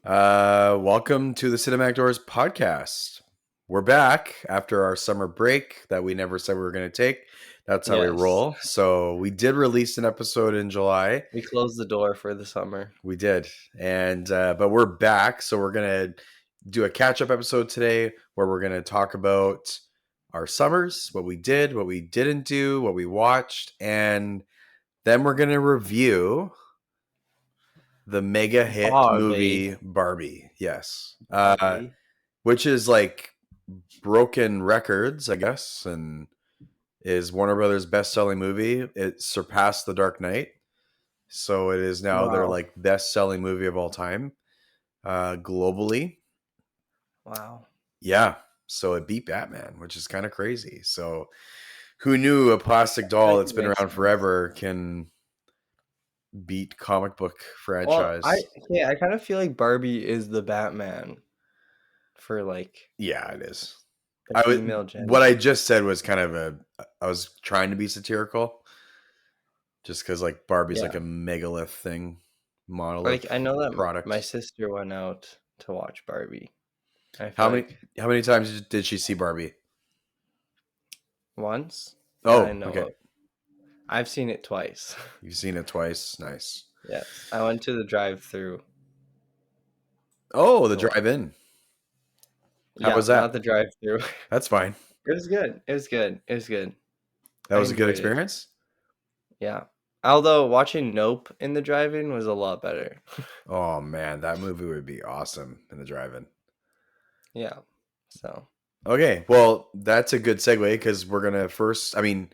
Welcome to the Cinematic Dores podcast. We're back after our summer break that we never said we were going to take. That's how we Yes, roll. So we did release an episode in July. we closed the door for the summer. We did, and but we're back. So we're gonna do a catch-up episode today, where we're gonna talk about our summers, what we did, what we didn't do, what we watched, and then we're gonna review the mega hit Barbie. movie Barbie. Yes. Barbie. Which is like broken records, I guess, and is Warner Brothers' best-selling movie. It surpassed The Dark Knight, so it is now their Wow. like best-selling movie of all time, globally. Wow. Yeah, so it beat Batman, which is kind of crazy. So who knew a plastic doll Like that's it been makes around sense. forever can beat comic book Well, I franchise? yeah, I kind of feel like Barbie is the Batman for like Yeah, it is. the I was female what I gender. just said was kind of a. I was trying to be satirical, just because like Barbie's like Yeah. a megalith thing, Like I monolith know that my product. sister went out to watch Barbie. I feel How many like how many times did she see Barbie? once that I Oh, know okay. of. I've seen it twice. You've seen it twice. Nice. Yes. I went to the drive-through Oh, the to watch. drive-in. How Yeah, was not that? the drive-through. That's fine. It was good. It was good. It was good. That I was a good enjoyed it. experience. Yeah. Although watching Nope in the drive-in was a lot better. Oh man, that movie would be awesome in the drive-in. Yeah. So, Okay, well, that's a good segue because we're gonna first. I mean,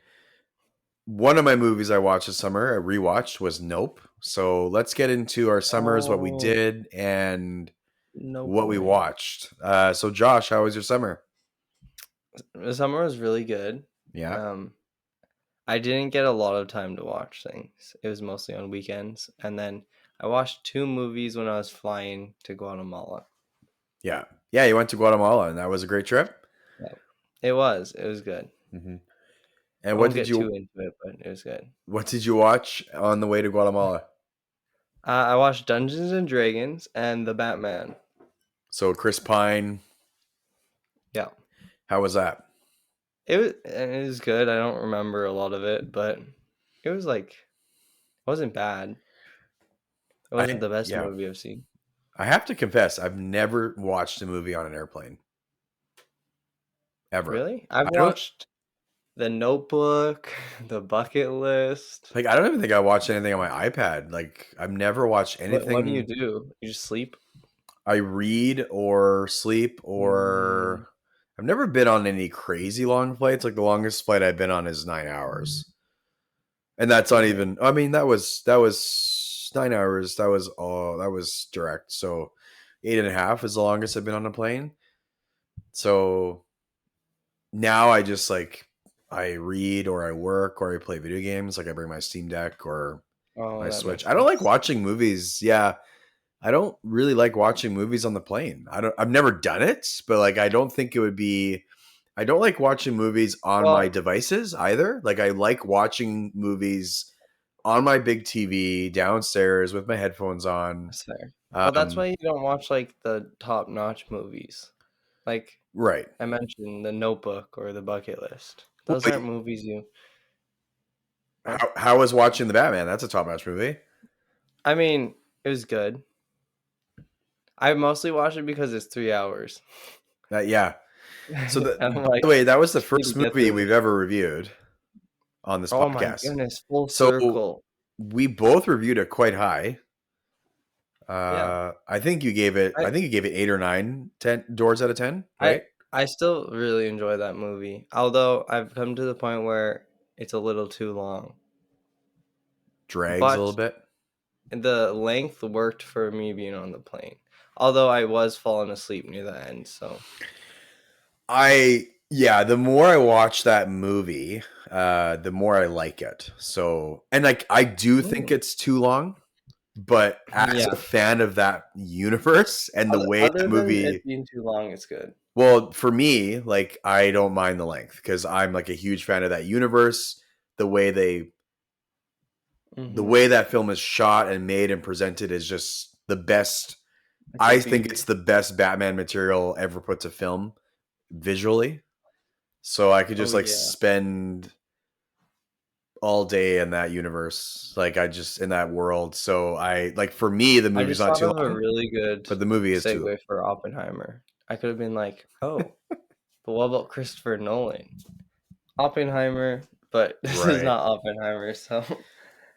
one of my movies I watched this summer, I rewatched, was Nope. So let's get into our summers, what we oh, did, and no what we boy. watched. So Josh, how was your summer? The summer was really good. Yeah, Um, I didn't get a lot of time to watch things. It was mostly on weekends, and then I watched two movies when I was flying to Guatemala. yeah, yeah. You went to Guatemala, and that was a great trip. Yeah. It was. It was good. hmm I And won't get too into it, but it was good. what did you watch on the way to Guatemala? I watched Dungeons and Dragons and The Batman. So Chris Pine, Yeah. how was that? It was good. I don't remember a lot of it, but it was like it wasn't bad. It wasn't the best Yeah, movie I've seen. I have to confess, I've never watched a movie on an airplane ever. Really? I've I don't watched The Notebook, The Bucket List. I don't even think I watched anything on my iPad. Like I've never watched What do you anything. do? You just sleep? I read or sleep Mm, or I've never been on any crazy long flights. Like the longest flight I've been on is 9 hours. And that's not okay. even I mean, that was 9 hours. That was direct. So 8.5 is the longest I've been on a plane. So now I just like I read or I work or I play video games. Like I bring my Steam Deck or Oh, my that Switch. makes I don't like sense. watching movies. Yeah, I don't really like watching movies on the plane. I've never done it, but like I don't think it would be I don't like watching movies on my Well, devices either. Like I like watching movies on my big TV downstairs with my headphones on. that's fair. Well, that's Um why you don't watch like the top-notch movies. Like right. I mentioned, The Notebook or The Bucket List. Well, Those aren't movies you. What? how was watching the Batman? That's a top-notch movie. I mean, it was good. I mostly watch it because it's 3 hours. Yeah. So I'm by like, the way, that was the just need to first get movie through we've this. ever reviewed on this Oh my podcast. goodness, full So circle. we both reviewed it quite high. Yeah. I think you gave it 8 or 9, 10 doors out of 10, I right? I still really enjoy that movie. Although I've come to the point where it's a little too long. Drags a little But bit. the length worked for me being on the plane. Although I was falling asleep near the end, so Yeah, the more I watch that movie, the more I like it. So, and like I do think mm. it's too long, but as a Yeah. fan of that universe and the way the Other than it movie, being too long, it's good. well, for me, like I don't mind the length because I'm like a huge fan of that universe. The way they, the Hmm. way that film is shot and made and presented is just the best. It I could think be. it's the best Batman material ever put to film visually. So I could just Oh like yeah. spend all day in that universe. Like I just in that world. So I like for me the I movie's just not thought too of a long, really good but the movie is too long. segue for Oppenheimer. I could have been like, oh, but what about Christopher Nolan? Oppenheimer, but this is Right. not Oppenheimer, so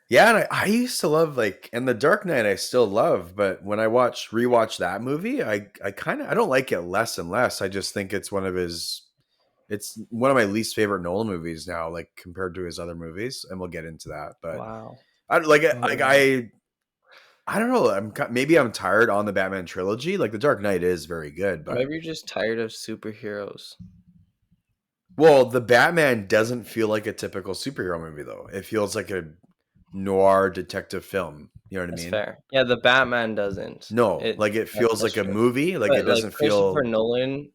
Yeah, and I used to love like and The Dark Knight I still love, but when I rewatch that movie, I kind of I don't like it less and less. I just think it's one of my least favorite Nolan movies now, like compared to his other movies, and we'll get into that. But wow. I like Oh like wow. I don't know. Maybe I'm tired on the Batman trilogy. Like The Dark Knight is very good, but Maybe you're just tired of superheroes. well, the Batman doesn't feel like a typical superhero movie though. It feels like a noir detective film. You know what I That's mean? fair. Yeah, the Batman doesn't. No, It like it feels that's like a true. movie. Like it But like doesn't Christopher feel. Nolan,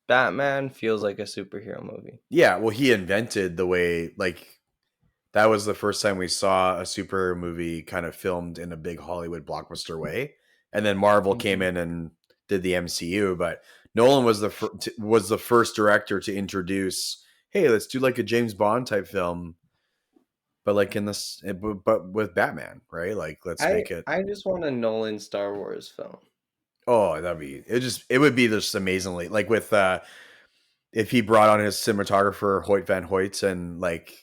Batman feels like a superhero movie. Yeah, well, he invented the way. Like that was the first time we saw a super movie kind of filmed in a big Hollywood blockbuster way, and then Marvel came Mhm. in and did the MCU. But Nolan was was the first director to introduce, hey, let's do like a James Bond type film, but like in this, but with Batman, right? Like let's I make it. I just want a Nolan Star Wars film. Oh, that'd be it would be just amazingly like with if he brought on his cinematographer Hoyt Van Hoyt and like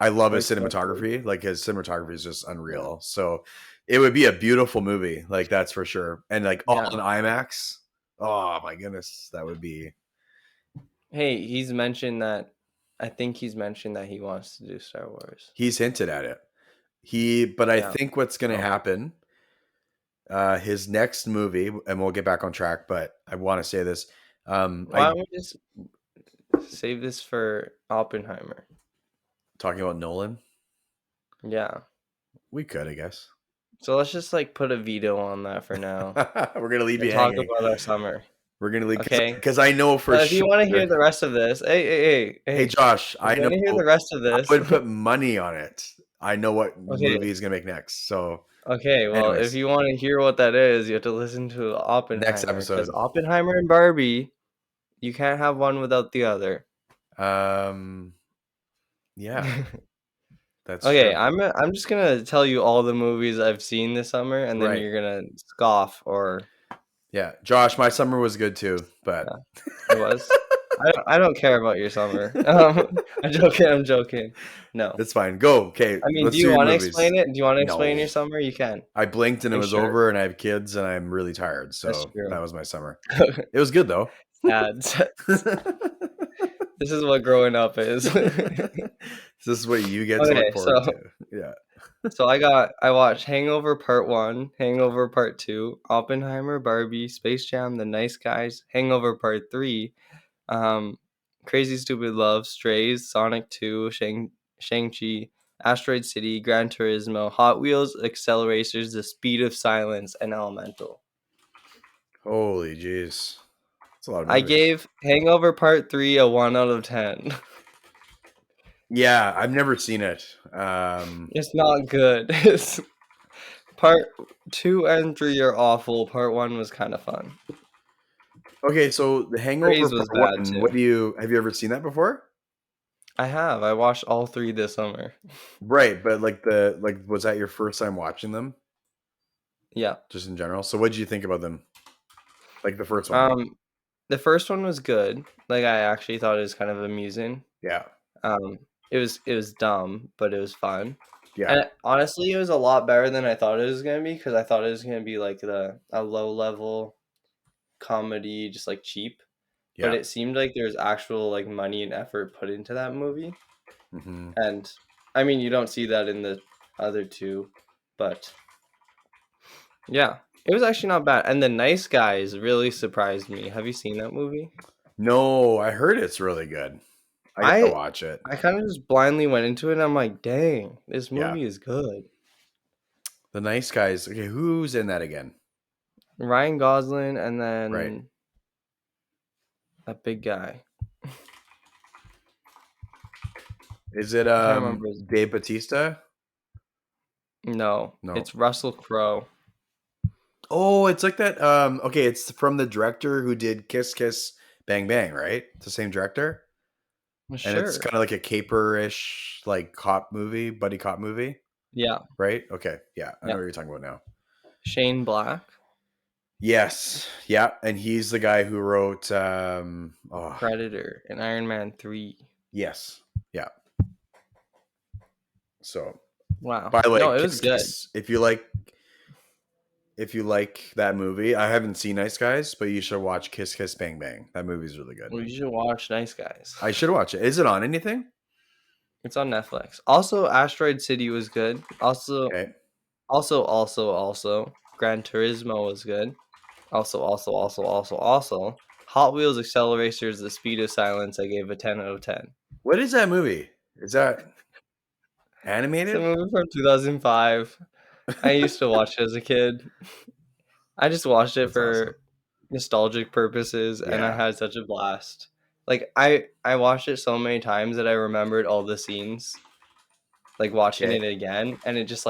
I love his Hoyt Van Hoyt. cinematography. Like his cinematography is just Yeah. unreal. So it would be a beautiful movie, like that's for sure. And like all Yeah. in IMAX. Oh my goodness, that would be. Hey, he's mentioned that I think he's mentioned that he wants to do Star Wars. He's hinted at it. But I Yeah. think what's going to So happen, his next movie, and we'll get back on track. But I want to say this. why I don't we just save this for Oppenheimer? talking about Nolan. Yeah. We could, I guess. So let's just like put a veto on that for now We're gonna leave and you talk hanging. about our summer. We're gonna leave Okay. because I know for If you sure. want to hear the rest of this, Hey hey, Josh, if I you know want to hear the rest of I this, would put money on it. I know what movie okay, he's gonna make next. So, okay. Well, if anyways, you want to hear what that is, you have to listen to next Oppenheimer because episode. Oppenheimer and Barbie, you can't have one without the other. Um, yeah, that's Okay, true. I'm just gonna tell you all the movies I've seen this summer, and then Right. you're gonna scoff or Yeah, Josh, my summer was good too, but yeah, it was. I don't care about your summer. I'm joking. I'm joking. No, it's fine. Go. Okay, I mean, do let's you do your want to movies. explain it? Do you want to explain your No, summer? You can. I blinked and it Are you was sure? over, and I have kids, and I'm really tired. That's So true. that was my summer. It was good though. Sad. This is what growing up is. This is what you get to look Okay, forward to. Yeah. so I watched Hangover Part 1, Hangover Part 2, Oppenheimer, Barbie, Space Jam, The Nice Guys, Hangover Part 3, um, Crazy Stupid Love, Strays, Sonic 2, Shang-Chi, Asteroid City, Gran Turismo, Hot Wheels, Acceleracers, The Speed of Silence, and Elemental. Holy jeez. That's a lot of I movies. gave Hangover Part 3 a 1 out of 10. Yeah, I've never seen it. It's not good. It's Part 2 and 3 are awful. Part 1 was kind of fun. Okay, so The Hangover Strays was Part bad One. too. Have you ever seen that before? I have. I watched all 3 this summer. Right, but like was that your first time watching them, Yeah. just in general? So what did you think about them? Like the first one? Um, the first one was good. Like I actually thought it was kind of amusing. Yeah, It was dumb, but it was fun. yeah, And honestly, it was a lot better than I thought it was gonna be because I thought it was gonna be like a low level comedy, just like cheap. But yeah. it seemed like there was actual like money and effort put into that movie. Hmm. And I mean, you don't see that in the other two, but yeah, it was actually not bad. And The Nice Guys really surprised me. Have you seen that movie? No, I heard it's really good. I gotta I watch it. I kind of just blindly went into it and I'm like, dang, this Yeah, movie is good. The Nice Guys. Okay, who's in that again? Ryan Gosling and Right. then that big guy. Is it I can't remember his Dave Batista? no, No. it's Russell Crowe. Oh, it's like that. Okay, it's from the director who did Kiss Kiss Bang Bang, right? It's the same director, Well, and it's sure. kind of like a caper-ish, like cop movie, buddy cop movie, Yeah. right? Okay, yeah, I know Yeah. what you're talking about now. Shane Black, Yes, yeah, and he's the guy who wrote. Oh, Predator, and Iron Man 3. yes, yeah. So, Wow. by the way, No, it was Kiss good. Kiss. If you like that movie, I haven't seen Nice Guys, but you should watch Kiss Kiss Bang Bang. That movie's really good. Well, you should watch Nice Guys. I should watch it. Is it on anything? It's on Netflix. Also, Asteroid City was good. Also, Okay. also, Gran Turismo was good. Also, Hot Wheels Accelerators: The Speed of Silence. I gave a 10 out of 10. What is that movie? Is that It's a animated? movie from 2005. I used to watch it as a kid. I just watched it That's awesome. for nostalgic purposes, and I Yeah. had such a blast. Like I watched it so many times that I remembered all the scenes, like watching Okay. it again, and it was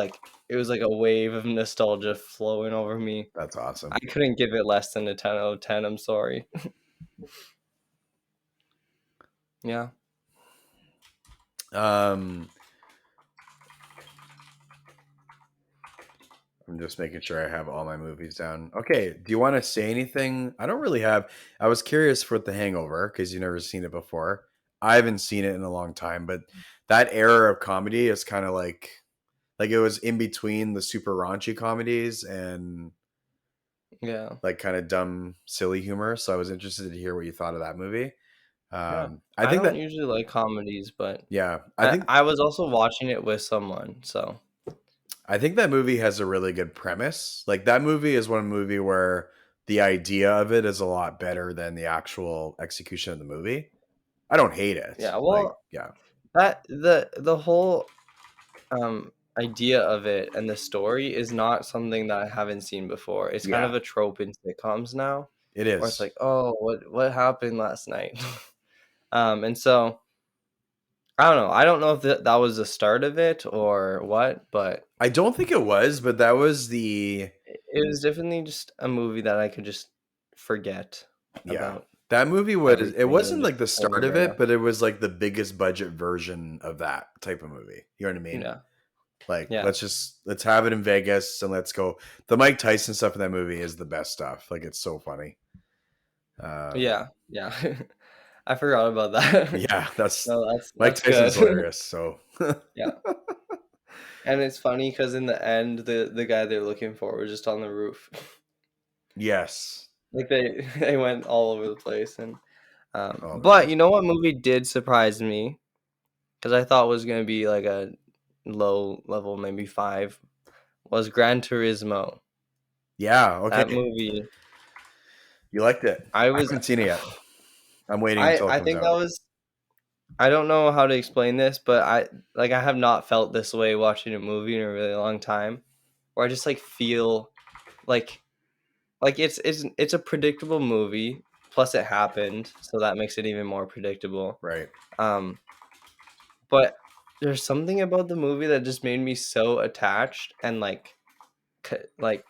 like a wave of nostalgia flowing over me. That's I awesome. couldn't give it less than a 10 out of 10. I'm sorry. Yeah. Um, I'm just making sure I have all my movies down. Okay. Do you want to say anything? I don't really have. I was curious for The Hangover because you've never seen it before. I haven't seen it in a long time, but that era of comedy is kind of like it was in between the super raunchy comedies and Yeah. like kind of dumb, silly humor. So I was interested to hear what you thought of that movie. Yeah. I I think don't that, usually like comedies, but yeah, I was also watching it with someone, so I think that movie has a really good premise. Like that movie is one movie where the idea of it is a lot better than the actual execution of the movie. I don't hate it. yeah. Like, Well, yeah, that the whole idea of it and the story is not something that I haven't seen before. It's kind yeah, of a trope in sitcoms now, it where it's is. like, oh, what happened last night? And so I don't know. I don't know if that was the start of it or what, but I don't think it was, but that was the it was definitely just a movie that I could just forget yeah. about That movie was it everything and wasn't just like the only start of laugh. it, but it was like the biggest budget version of that type of movie. You know what I mean? Yeah, Like yeah, let's have it in Vegas and let's go. The Mike Tyson stuff in that movie is the best stuff. Like it's so funny. yeah, yeah. I forgot about that. Yeah, that's No, Mike that's good. Tyson's hilarious. So Yeah, and it's funny because in the end, the guy they're looking for was just on the roof. yes. Like they went all over the place, and Oh but man. you know what movie did surprise me because I thought was gonna be like a low level, maybe 5, was Gran Turismo. Yeah. Okay. That movie, You liked it. I I was, haven't seen it yet. I'm waiting until it I comes think that out. was. I don't know how to explain this, but I have not felt this way watching a movie in a really long time, where I just like feel like it's a predictable movie. Plus, it happened, so that makes it even more predictable. Right. Um, but there's something about the movie that just made me so attached and c- like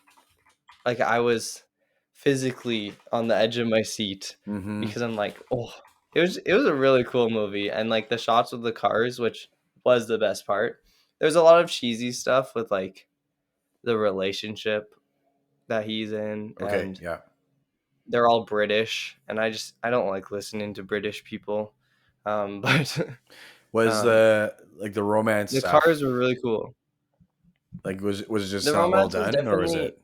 like I was physically on the edge of my seat Mm-hmm. because I'm like, oh, it was a really cool movie, and like the shots of the cars, which was the best part. There's a lot of cheesy stuff with like the relationship that he's in, Okay. and Yeah. they're all British, and I don't like listening to British people, but Was um, the romance the stuff cars were really cool. like was it just The not well romance was done or was definitely it?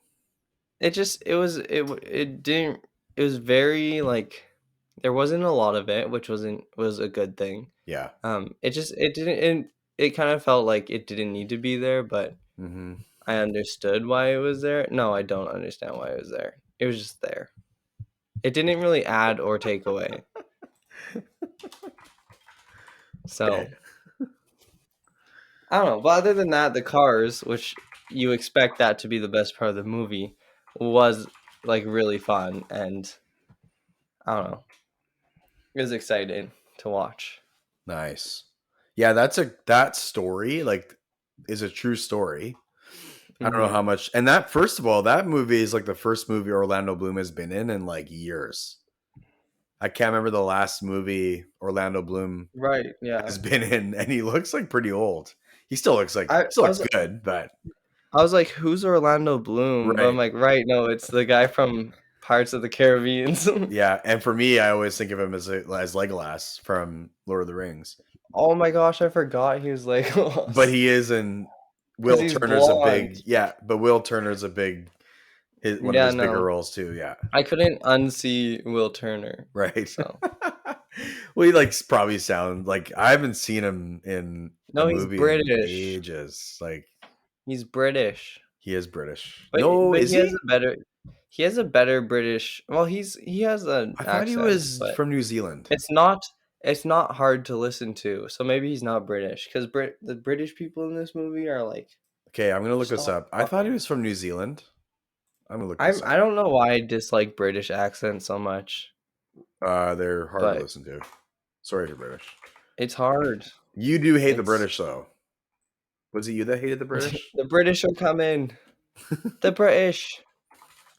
it didn't it was very like there wasn't a lot of it, which was a good thing. Yeah. It didn't it kind of felt like it didn't need to be there, but Mm-hmm. I understood why it was there. No, I don't understand why it was there. It was just there. It didn't really add or take away. Okay. So I don't know. But other than that, the cars, which you expect that to be the best part of the movie, was like really fun, and I don't know. It was exciting to watch. Nice. Yeah, that story like is a true story. I don't know Mm-hmm. how much. And that, first of all, that movie is like the first movie Orlando Bloom has been in like years. I can't remember the last movie Orlando Bloom Right. Yeah. has been in, and he looks like pretty old. He I, still I looks was good, but I was like, who's Orlando Bloom? But I'm right. like, right, no, it's the guy from Pirates of the Caribbean. Yeah, and for me, I always think of him as Legolas from Lord of the Rings. Oh my gosh, I forgot he was But Legolas. he is in Because Will he's Turner's a blonde. big but Will Turner's a big one of Yeah, his bigger no. roles too. Yeah, I couldn't unsee Will Turner. right. So Well, he like probably sound like I haven't seen him in a no, he's movie in British. ages. Like He's British. he is British. But No, but is he? he has a better British, well, he has an I thought he accent, was but from New Zealand. it's not it's not hard to listen to. So maybe he's not British because the British people in this movie are like, Okay, I'm gonna look this stop up. I thought he talking. was from New Zealand. I'm gonna look this I up. don't know why I dislike British accents so much, They're hard to but listen to. Sorry if you're British. it's hard. You do hate the It's British, though. Was it you that hated the British? the British will come in. The British.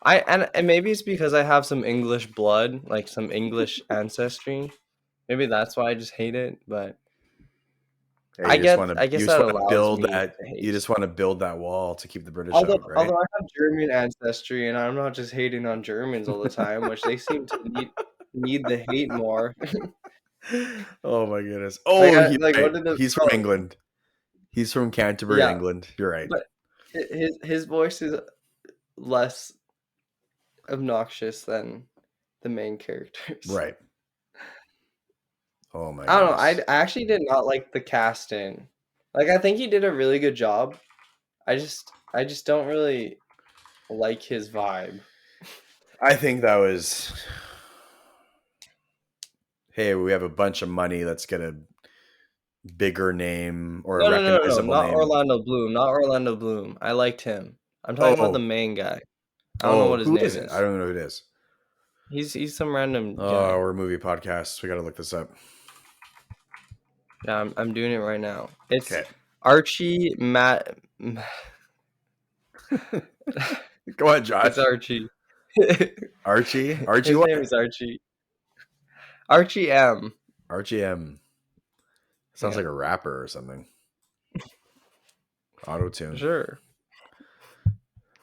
And maybe it's because I have some English blood, like some English ancestry. Maybe that's why I just hate it, but Hey, you just want I to guess that allows build me that to you hate. just want to build that wall to keep the British out, right? Although I have German ancestry and I'm not just hating on Germans all the time, which they seem to need the hate more. Oh my goodness. Oh, you're Like right. what did the He's from oh, England. He's from Canterbury, yeah, England. You're right. but his voice is less obnoxious than the main characters. Right. Oh my I don't know. goodness. I actually did not like the casting. Like I think he did a really good job. I just don't really like his vibe. I think that was, hey, we have a bunch of money. Let's get a bigger name or a No, recognizable not name. Orlando Bloom, not Orlando Bloom. I liked him. I'm talking about the Oh, main guy. I don't know oh, what his who is name it? I is. don't know who it is. He's some random Oh, guy. we're a movie podcast. We got to look this up. Yeah, I'm doing it right now. It's Okay. Archie Matt. Go ahead, It's Josh. Archie. Archie? Archie His name what? is Archie. Archie M. Archie M. Sounds Yeah, like a rapper or something. Auto tune. sure.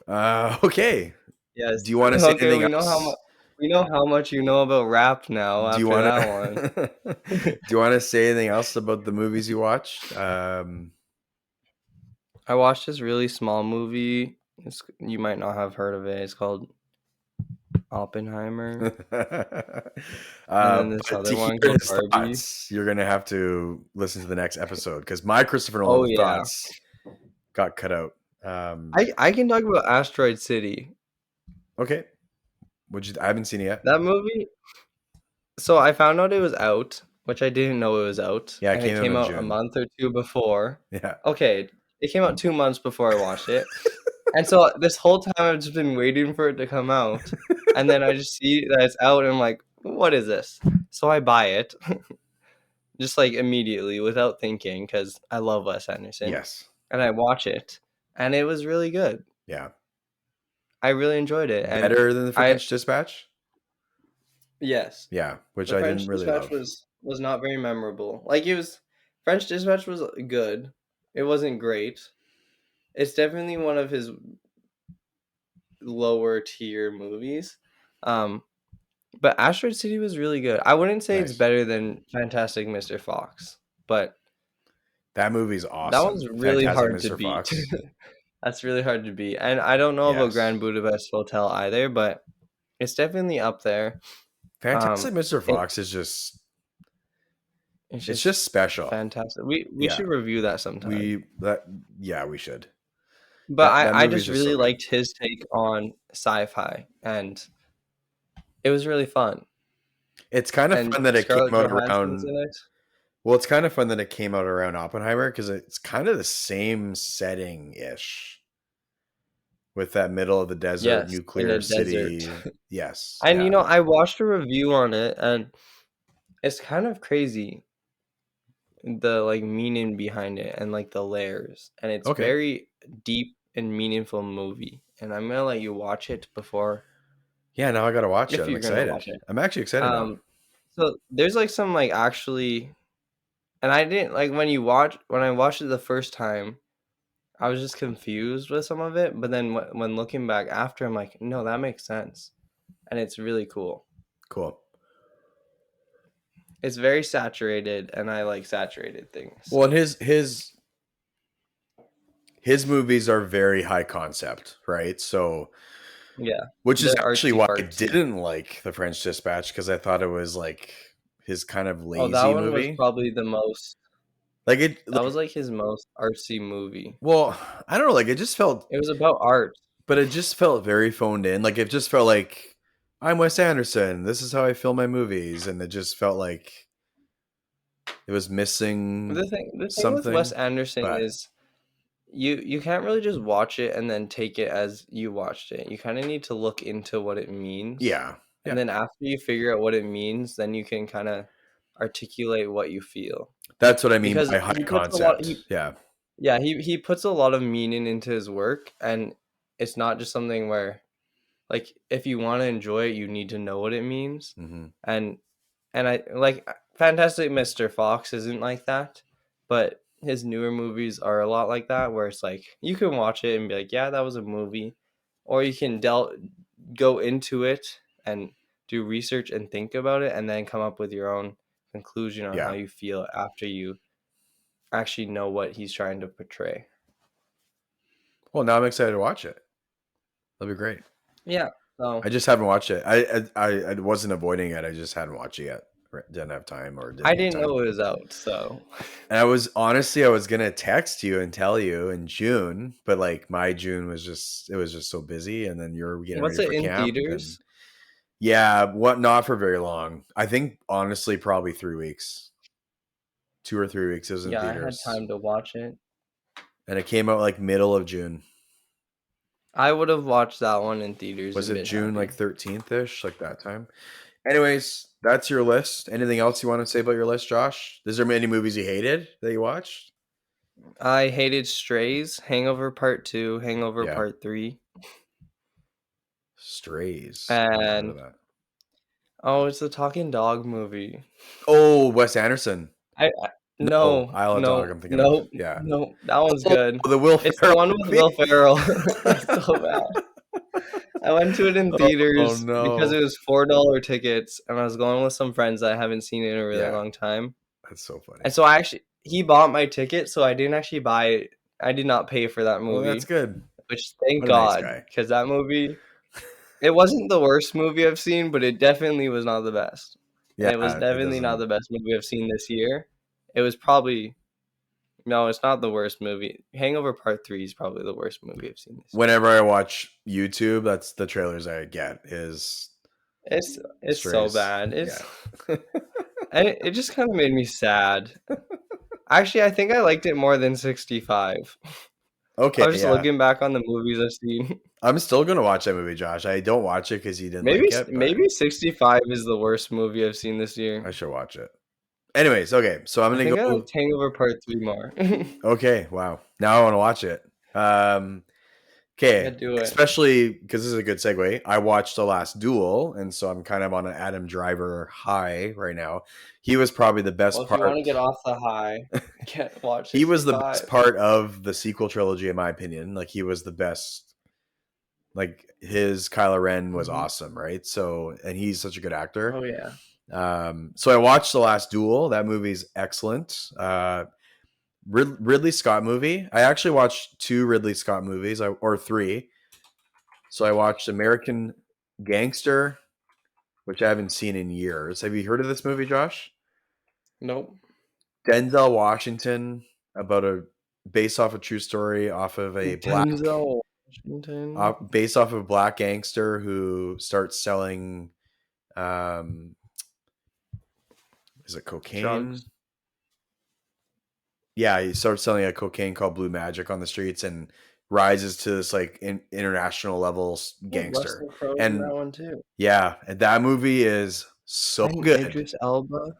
Okay. Yes. Do you want to say Okay, anything else? we know how much you know about rap now Do you after want that one. to do you want to say anything else about the movies you watched? I watched this really small movie. You might not have heard of it. It's called Oppenheimer. And then this But to other hear one called his Barbie. thoughts, you're gonna have to listen to the next episode because my Christopher Oh Nolan yeah. thoughts got cut out. I can talk about Asteroid City. Okay. Would you? I haven't seen it yet. That movie. So I found out it was out, which I didn't know it was out, Yeah, it and it came out came in out a June. month or two before. Yeah. Okay, it came out 2 months before I watched it. And so this whole time I've just been waiting for it to come out. And then I just see that it's out and I'm like, what is this? So I buy it just like immediately without thinking because I love Wes Anderson. Yes. And I watch it and it was really good. Yeah. I really enjoyed it. And Better than the I, French Dispatch. yes, Yeah, which the I French didn't really Dispatch love. was not very memorable. Like it was, French Dispatch was good. It wasn't great. It's definitely one of his lower tier movies. Um, But Asteroid City was really good. I wouldn't say it's Nice. better than Fantastic Mr. Fox, but That movie's that awesome. one's really Fantastic hard to Mr. beat. Fox. That's really hard to beat. And I don't know about Yes. Grand Budapest Hotel either, but it's definitely up there. Fantastic Mr. It, Fox is just it's it's just just special. fantastic. We Yeah. should review that sometime. We that yeah, we should. But That I movie's just just really so good. liked his take on sci-fi, and it was really fun. It's kind of And fun that it Scarlett came out Johansson's around in it. well, it's kind of fun that it came out around Oppenheimer because it's kind of the same setting ish with that middle of the desert Yes, in a nuclear desert. city. Yes, And yeah, I watched a review on it and it's kind of crazy the like meaning behind it and like the layers. And it's okay, very deep and meaningful movie, and I'm gonna let you watch it before Yeah, now I gotta watch it. if I'm you're gonna excited. watch it. I'm actually excited now. Um, so there's like some like actually, and I didn't like when I watched it the first time. I was just confused with some of it, but then when looking back after, I'm like, no, that makes sense, and it's really cool. Cool. It's very saturated, and I like saturated things. Well, and So his movies are very high concept, right? So, yeah, which is they're actually artsy why I fartsy. didn't like The French Dispatch, because I thought it was like his kind of Oh, that lazy one was movie. probably the most. Like it, That like, was like his most artsy movie. well, I don't know. Like it just felt, It was about art. but it just felt very phoned in. Like it just felt like I'm Wes Anderson. This is how I film my movies, and it just felt like it was missing The thing with Wes something. Anderson But is you can't really just watch it and then take it as you watched it. You kind of need to look into what it means. yeah, And yeah, then after you figure out what it means, then you can kind of articulate what you feel. that's what I mean Because by high he puts a lot concept. Yeah, yeah, he puts a lot of meaning into his work, and it's not just something where like if you want to enjoy it, you need to know what it means. hmm And I like Fantastic Mr. Fox isn't like that, but his newer movies are a lot like that, where it's like you can watch it and be like, yeah, that was a movie, or you can go into it and do research and think about it, and then come up with your own conclusion on how yeah. you feel after you actually know what he's trying to portray. Well, now I'm excited to watch it. That'll be great. Yeah. So I just haven't watched it. I wasn't avoiding it. I just hadn't watched it yet. Didn't have time or I didn't have didn't time. know it was out. So And I was gonna text you and tell you in June, but like my June was just so busy, and then you're getting what's ready it for in camp, and theaters? yeah, what not for very long. I think honestly probably 3 weeks, 2 or 3 weeks. It was in Yeah, I had theaters, time to watch it. and it came out like middle of June. I would have watched that one in theaters Was and it been June like happy. 13th ish, like that time? Anyways, that's your list. Anything else you want to say about your list, Josh? Is there many movies you hated that you watched? I hated Strays, Hangover Part 2, Hangover Yeah, Part 3, Strays. Never heard of and that. oh, it's the Talking Dog movie. Oh, Wes Anderson. I No, no, Isle of Dog. no, I'm thinking of. no, Yeah. no, that one's Oh, good. the Will It's the Ferrell one with movie. Will Ferrell. That's so bad. I went to it in Oh theaters because no, it was $4 tickets, and I was going with some friends that I haven't seen in a really yeah, long time. that's so funny. And so he bought my ticket, so I didn't actually buy it. I did not pay for that Oh, that's movie, good. which thank What a nice God, guy. because that movie, it wasn't the worst movie I've seen, but it definitely was not the best. And Yeah, it was it definitely not doesn't. the best movie I've seen this year. It was probably, no, it's not the worst movie. Hangover Part 3 is probably the worst movie I've seen this year. Whenever I watch YouTube, that's the trailers I get is It's so Strays. bad. Yeah. It just kind of made me sad. Actually, I think I liked it more than 65. I Okay, was just yeah. looking back on the movies I've seen. I'm still gonna watch that movie, Josh. I don't watch it because you didn't Maybe like it, but maybe 65 is the worst movie I've seen this year. I should watch it. Anyways, okay, so I'm I gonna think I go. liked Hangover Part 3 more. Okay, wow. Now I want to watch it. Yeah, Okay, do it. especially because this is a good segue. I watched The Last Duel, and so I'm kind of on an Adam Driver high right now. He was probably the Well, best if you want to part. get off the high, watch He was the best 65. part of the sequel trilogy, in my opinion. Like he was the best. Like his Kylo Ren was Mhm. awesome, right? So, and he's such a good actor. Oh yeah. So I watched The Last Duel. That movie's excellent. Ridley Scott movie. I actually watched two Ridley Scott movies, or three. So I watched American Gangster, which I haven't seen in years. Have you heard of this movie, Josh? Nope. Denzel Washington, about a based off a true story, off of a Denzel Washington. based off of a black gangster who starts selling, um, is it cocaine? Drugs. Yeah, he starts selling a cocaine called Blue Magic on the streets and rises to this like international level Oh, gangster. Russell Crowe's in And that one too. yeah, and that movie is so And good. Idris Elba.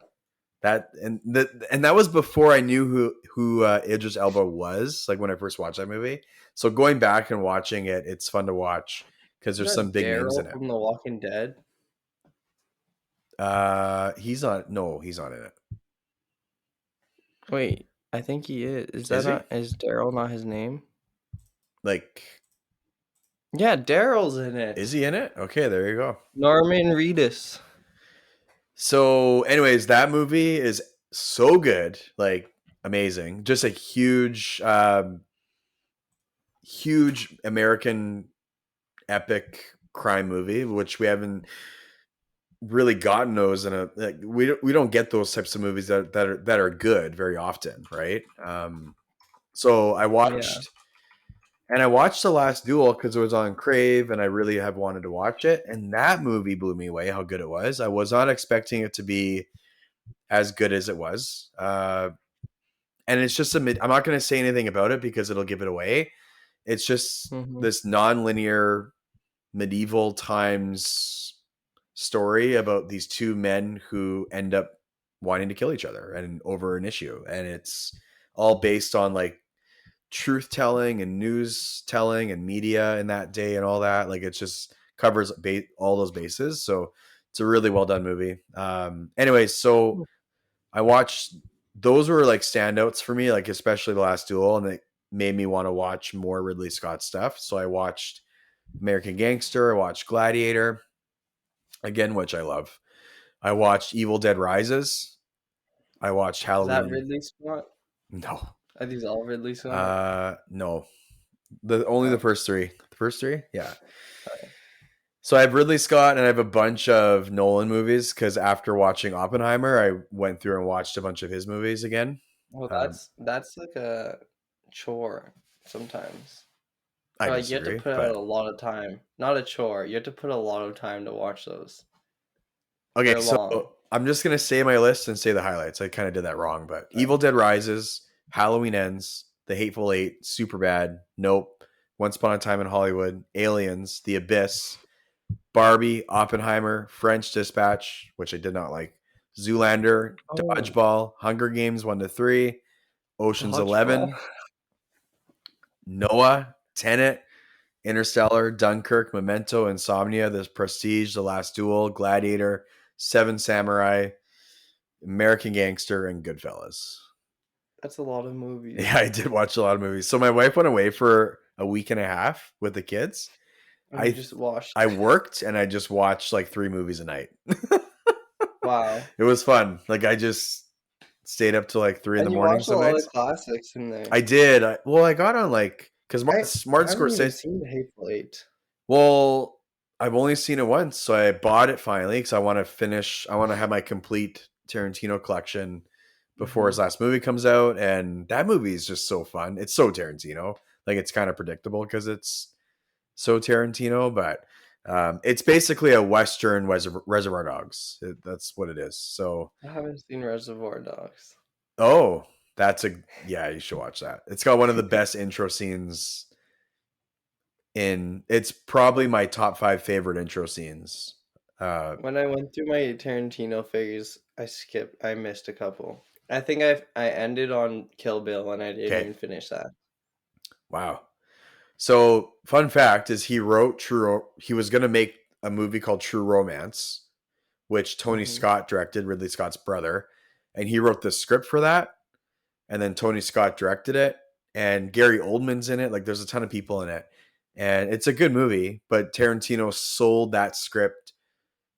that was before I knew who Idris Elba was. Like when I first watched that movie. So going back and watching it, it's fun to watch because Isn't there's some that big names in Daryl it. from The Walking Dead? He's on. No, he's not in it. Wait, I think he is. Is he? Is Daryl not his name? Like, Yeah, Daryl's in is it. he in it? Okay, there you go. Norman Reedus. So, anyways, that movie is so good, like amazing. Just a huge American epic crime movie, which we haven't really gotten those in a like we don't get those types of movies that are good very often, right? So Yeah. I watched The Last Duel because it was on Crave, and I really have wanted to watch it. And that movie blew me away how good it was. I was not expecting it to be as good as it was. And it's just I'm not going to say anything about it because it'll give it away. It's just Hmm. this non-linear medieval times story about these two men who end up wanting to kill each other and over an issue, and it's all based on like truth telling and news telling and media in that day and all that. Like it just covers all those bases. So it's a really well done movie. Anyways, so I watched those were like standouts for me, like especially The Last Duel, and it made me want to watch more Ridley Scott stuff. So I watched American Gangster, I watched Gladiator, again, which I love. I watched Evil Dead Rises. I watched Is that Halloween. Ridley Scott? No, Are these all Ridley Scott? no, the only the Oh, first three. The first three, yeah. okay. So I have Ridley Scott and I have a bunch of Nolan movies because after watching Oppenheimer, I went through and watched a bunch of his movies again. Well, Um, that's like a chore sometimes. I Or like you have to disagree, put out but a lot of time. Not a chore. You have to put a lot of time to watch those. okay. They're So long. I'm just gonna say my list and say the highlights. I kind of did that wrong, but Right. Evil Dead Rises, Halloween Ends, The Hateful Eight, Superbad, Nope, Once Upon a Time in Hollywood, Aliens, The Abyss, Barbie, Oppenheimer, French Dispatch, which I did not like, Zoolander, Oh, Dodgeball, Hunger Games 1 to 3, Ocean's dodgeball. 11, Noah, Tenet, Interstellar, Dunkirk, Memento, Insomnia, The Prestige, The Last Duel, Gladiator, Seven Samurai, American Gangster, and Goodfellas. That's a lot of movies. Yeah, I did watch a lot of movies. So my wife went away for a week and a half with the kids. And you I just watched. I worked and I just watched like 3 movies a night. Wow. It was fun. Like I just stayed up till like 3 in the And you morning watched a some lot of nights. classics in there. I did. I got on like because I Martin haven't even Scorsese. seen The Hateful Eight. Well, I've only seen it once, so I bought it finally because I want to finish. I want to have my complete Tarantino collection before Hmm. his last movie comes out, and that movie is just so fun. It's so Tarantino. Like it's kind of predictable because it's so Tarantino, but it's basically a Western Reservoir Dogs. That's what it is. So, I haven't seen Reservoir Dogs. oh, that's a yeah. You should watch that. It's got one of the best intro scenes in. It's probably my top 5 favorite intro scenes. When I went through my Tarantino phase, I missed a couple. I think I ended on Kill Bill and I didn't Okay, even finish that. wow. So, fun fact is he wrote True. He was going to make a movie called True Romance, which Tony Hmm. Scott directed, Ridley Scott's brother, and he wrote the script for that. And then Tony Scott directed it, and Gary Oldman's in it. Like, there's a ton of people in it, and it's a good movie. But Tarantino sold that script,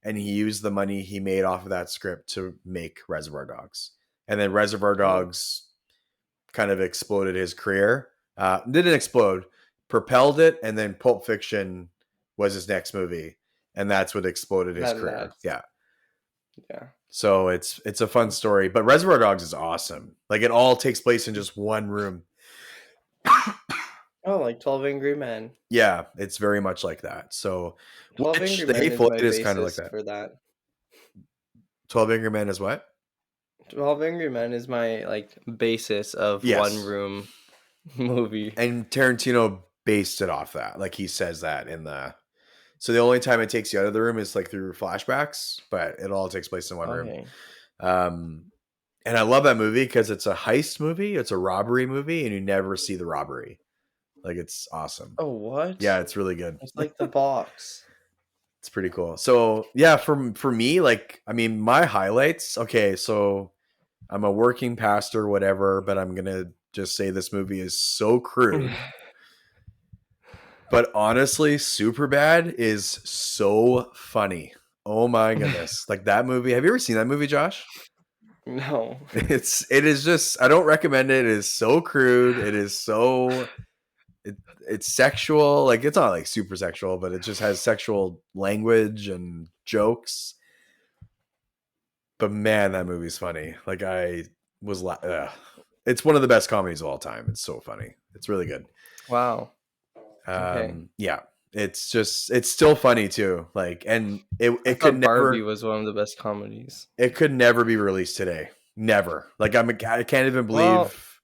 and he used the money he made off of that script to make Reservoir Dogs. And then Reservoir Oh, Dogs kind of exploded his career. Didn't explode, propelled it, and then Pulp Fiction was his next movie, and that's what exploded his then career. that's Yeah. yeah. So it's a fun story, but Reservoir Dogs is awesome. Like it all takes place in just one room. Oh, like 12 Angry Men. Yeah, it's very much like that. So, 12 which Angry the Men is Hateful my Eight is kind of like basis that. for that. 12 Angry Men is what? 12 Angry Men is my like basis of one Yes, room movie. and Tarantino based it off that. Like he says that in the. So the only time it takes you out of the room is like through flashbacks, but it all takes place in one room. Okay. Um, And I love that movie because it's a heist movie, it's a robbery movie, and you never see the robbery. Like it's awesome. Oh, what? Yeah, it's really good. It's like The Box. It's pretty cool. So yeah, for me, like I mean, my highlights. Okay, so I'm a working pastor, whatever, but I'm gonna just say this movie is so crude. But honestly, Superbad is so funny. Oh my goodness. Like that movie. Have you ever seen that movie, Josh? No. It is just I don't recommend it. It is so crude. It is so it, it's sexual. Like it's not like super sexual, but it just has sexual language and jokes. But man, that movie's funny. Like I was it's one of the best comedies of all time. It's so funny. It's really good. Wow. Okay. Yeah, it's still funny too. Like, and I it could thought Barbie never, was one of the best comedies. it could never be released today. Never. Like, I can't even Well, believe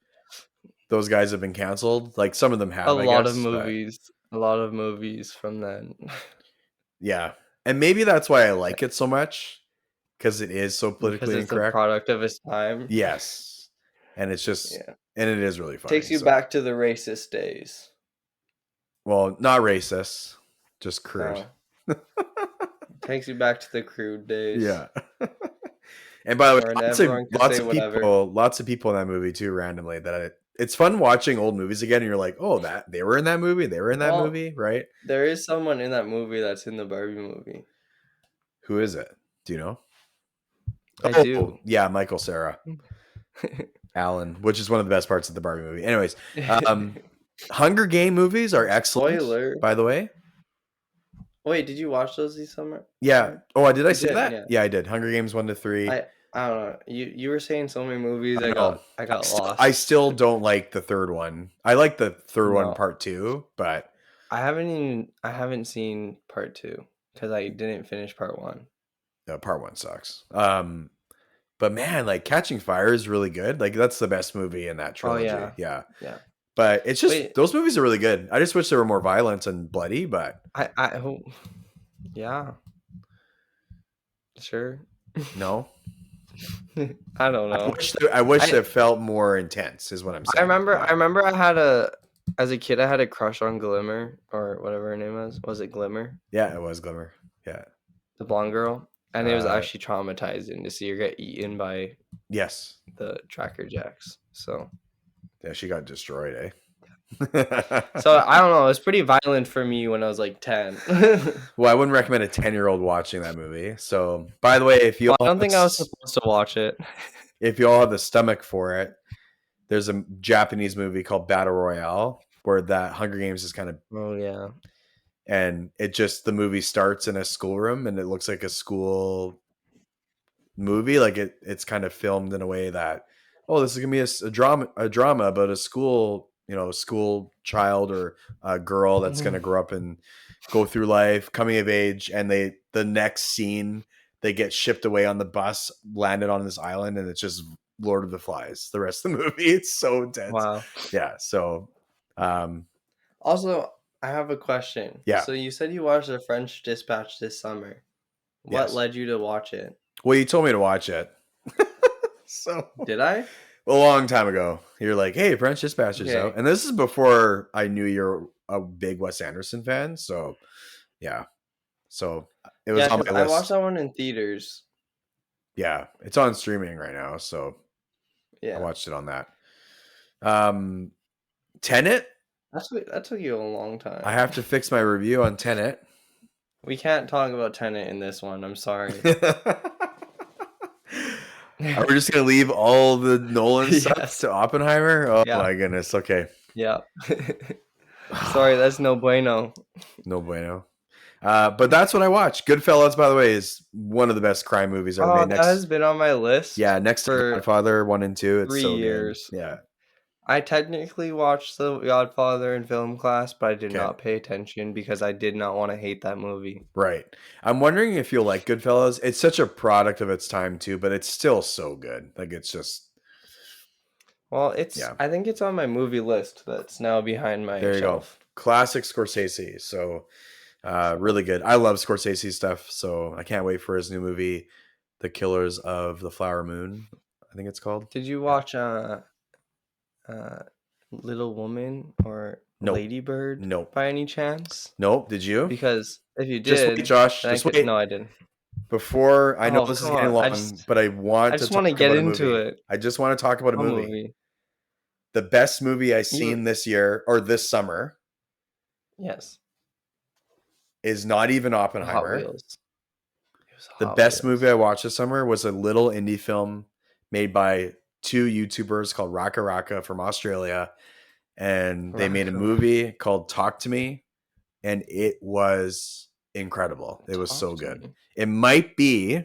those guys have been canceled. Like, some of them a have, I lot of guess, but movies, a lot of movies from then. yeah. And maybe that's why I like it so much because it is so Because politically it's a incorrect. product of its time. Yes, and it's just, Yeah. and it is really Takes funny. you So, back to the racist days. well, not racist, just crude. Oh. Takes you back to the crude days Yeah. And by the way, when everyone could say whatever. lots of people in that movie too, randomly. It's fun watching old movies again, and you're like, oh, that they were in that movie, they were in that Well, movie, right? there is someone in that movie that's in the Barbie movie. Who is it? Do you know? I Oh, do. yeah, Michael Cera Allen, which is one of the best parts of the Barbie movie. Anyways, um, Hunger Game movies are excellent, Spoiler. by the way. Wait, did you watch those this summer? Yeah. Oh, did I You say did, that? yeah. Yeah, I did. Hunger Games 1 to 3. I don't know. You were saying so many movies. I know. I got I lost. still don't like the third one. I like the third one, No, part 2, but I haven't seen part two because I didn't finish part one. part 1 sucks. But man, like Catching Fire is really good. Like that's the best movie in that Oh trilogy. yeah, Yeah. yeah. But it's just Wait, those movies are really good. I just wish they were more violent and bloody, but yeah, sure. no. I don't know. I wish I it felt more intense is what I'm I saying. remember Yeah. I remember I had a as a kid I had a crush on Glimmer or whatever her name was. Was it Glimmer? Yeah, it was Glimmer. Yeah. The blonde girl? And it was Uh actually traumatizing to see her get eaten by yes. the Tracker Jacks. So Yeah, she got destroyed, eh? I don't know, it was pretty violent for me when I was like 10. Well, I wouldn't recommend a 10-year-old watching that movie. So, by the way, Well, I don't think I was supposed to watch it. if you all have the stomach for it, there's a Japanese movie called Battle Royale where that Hunger Games is kind of, Oh yeah. and it just the movie starts in a schoolroom and it looks like a school movie. Like it's kind of filmed in a way that, oh, this is gonna be a drama about a school, a school child or a girl that's gonna grow up and go through life, coming of age, and the next scene they get shipped away on the bus, landed on this island, and it's just Lord of the Flies. The rest of the movie, it's so intense. Wow. Yeah. So, um, Also, I have a question. yeah. So you said you watched The French Dispatch this summer. What Yes. led you to watch it? Well, you told me to watch it. So Did I? a long time ago, you're like, "Hey, French Dispatcher's Okay. out," and this is before I knew you're a big Wes Anderson fan. So, yeah, so it was Yeah, on because my I watched list. that one in theaters. Yeah, it's on streaming right now, so I Yeah. watched it on that. Tenet. That took you a long time. I have to fix my review on Tenet. We can't talk about Tenet in this one. I'm sorry. Are we just gonna leave all the Nolan stuff Yes. to Oppenheimer? Oh Yeah. my goodness. Okay. Yeah. Sorry, that's no bueno. No bueno. But that's what I watched. Goodfellas, by the way, is one of the best crime movies ever made. That has been on my list. Yeah, next to for Godfather 1 and 2. It's 3 so years. good. Yeah. I technically watched The Godfather in film class, but I did Okay. not pay attention because I did not want to hate that movie. Right. I'm wondering if you'll like Goodfellas. It's such a product of its time too, but it's still so good. Like it's just Well, Yeah. I think it's on my movie list that's now behind my there you shelf. go. Classic Scorsese. So really good. I love Scorsese stuff, so I can't wait for his new movie, The Killers of the Flower Moon. I think it's called. Did you Yeah. watch uh, Little Woman or Nope. Lady Bird Nope. by any chance? Nope. Did you? Because if you Just wait, did, Josh. then I Just could. wait. No, I didn't. Before I know Oh, this is come getting on! long, but I I want to just want to talk get about a into movie. it. I just want to talk about a What movie. movie? The best movie I You seen this year or this summer yes, is not even Hot Oppenheimer. Wheels. It was The Hot best movie I Wheels. watched this summer was a little indie film made by two YouTubers called Raka Raka from Australia. And they made a Raka movie called Talk to Me. And it was incredible. It was Talk so to good. me. It might be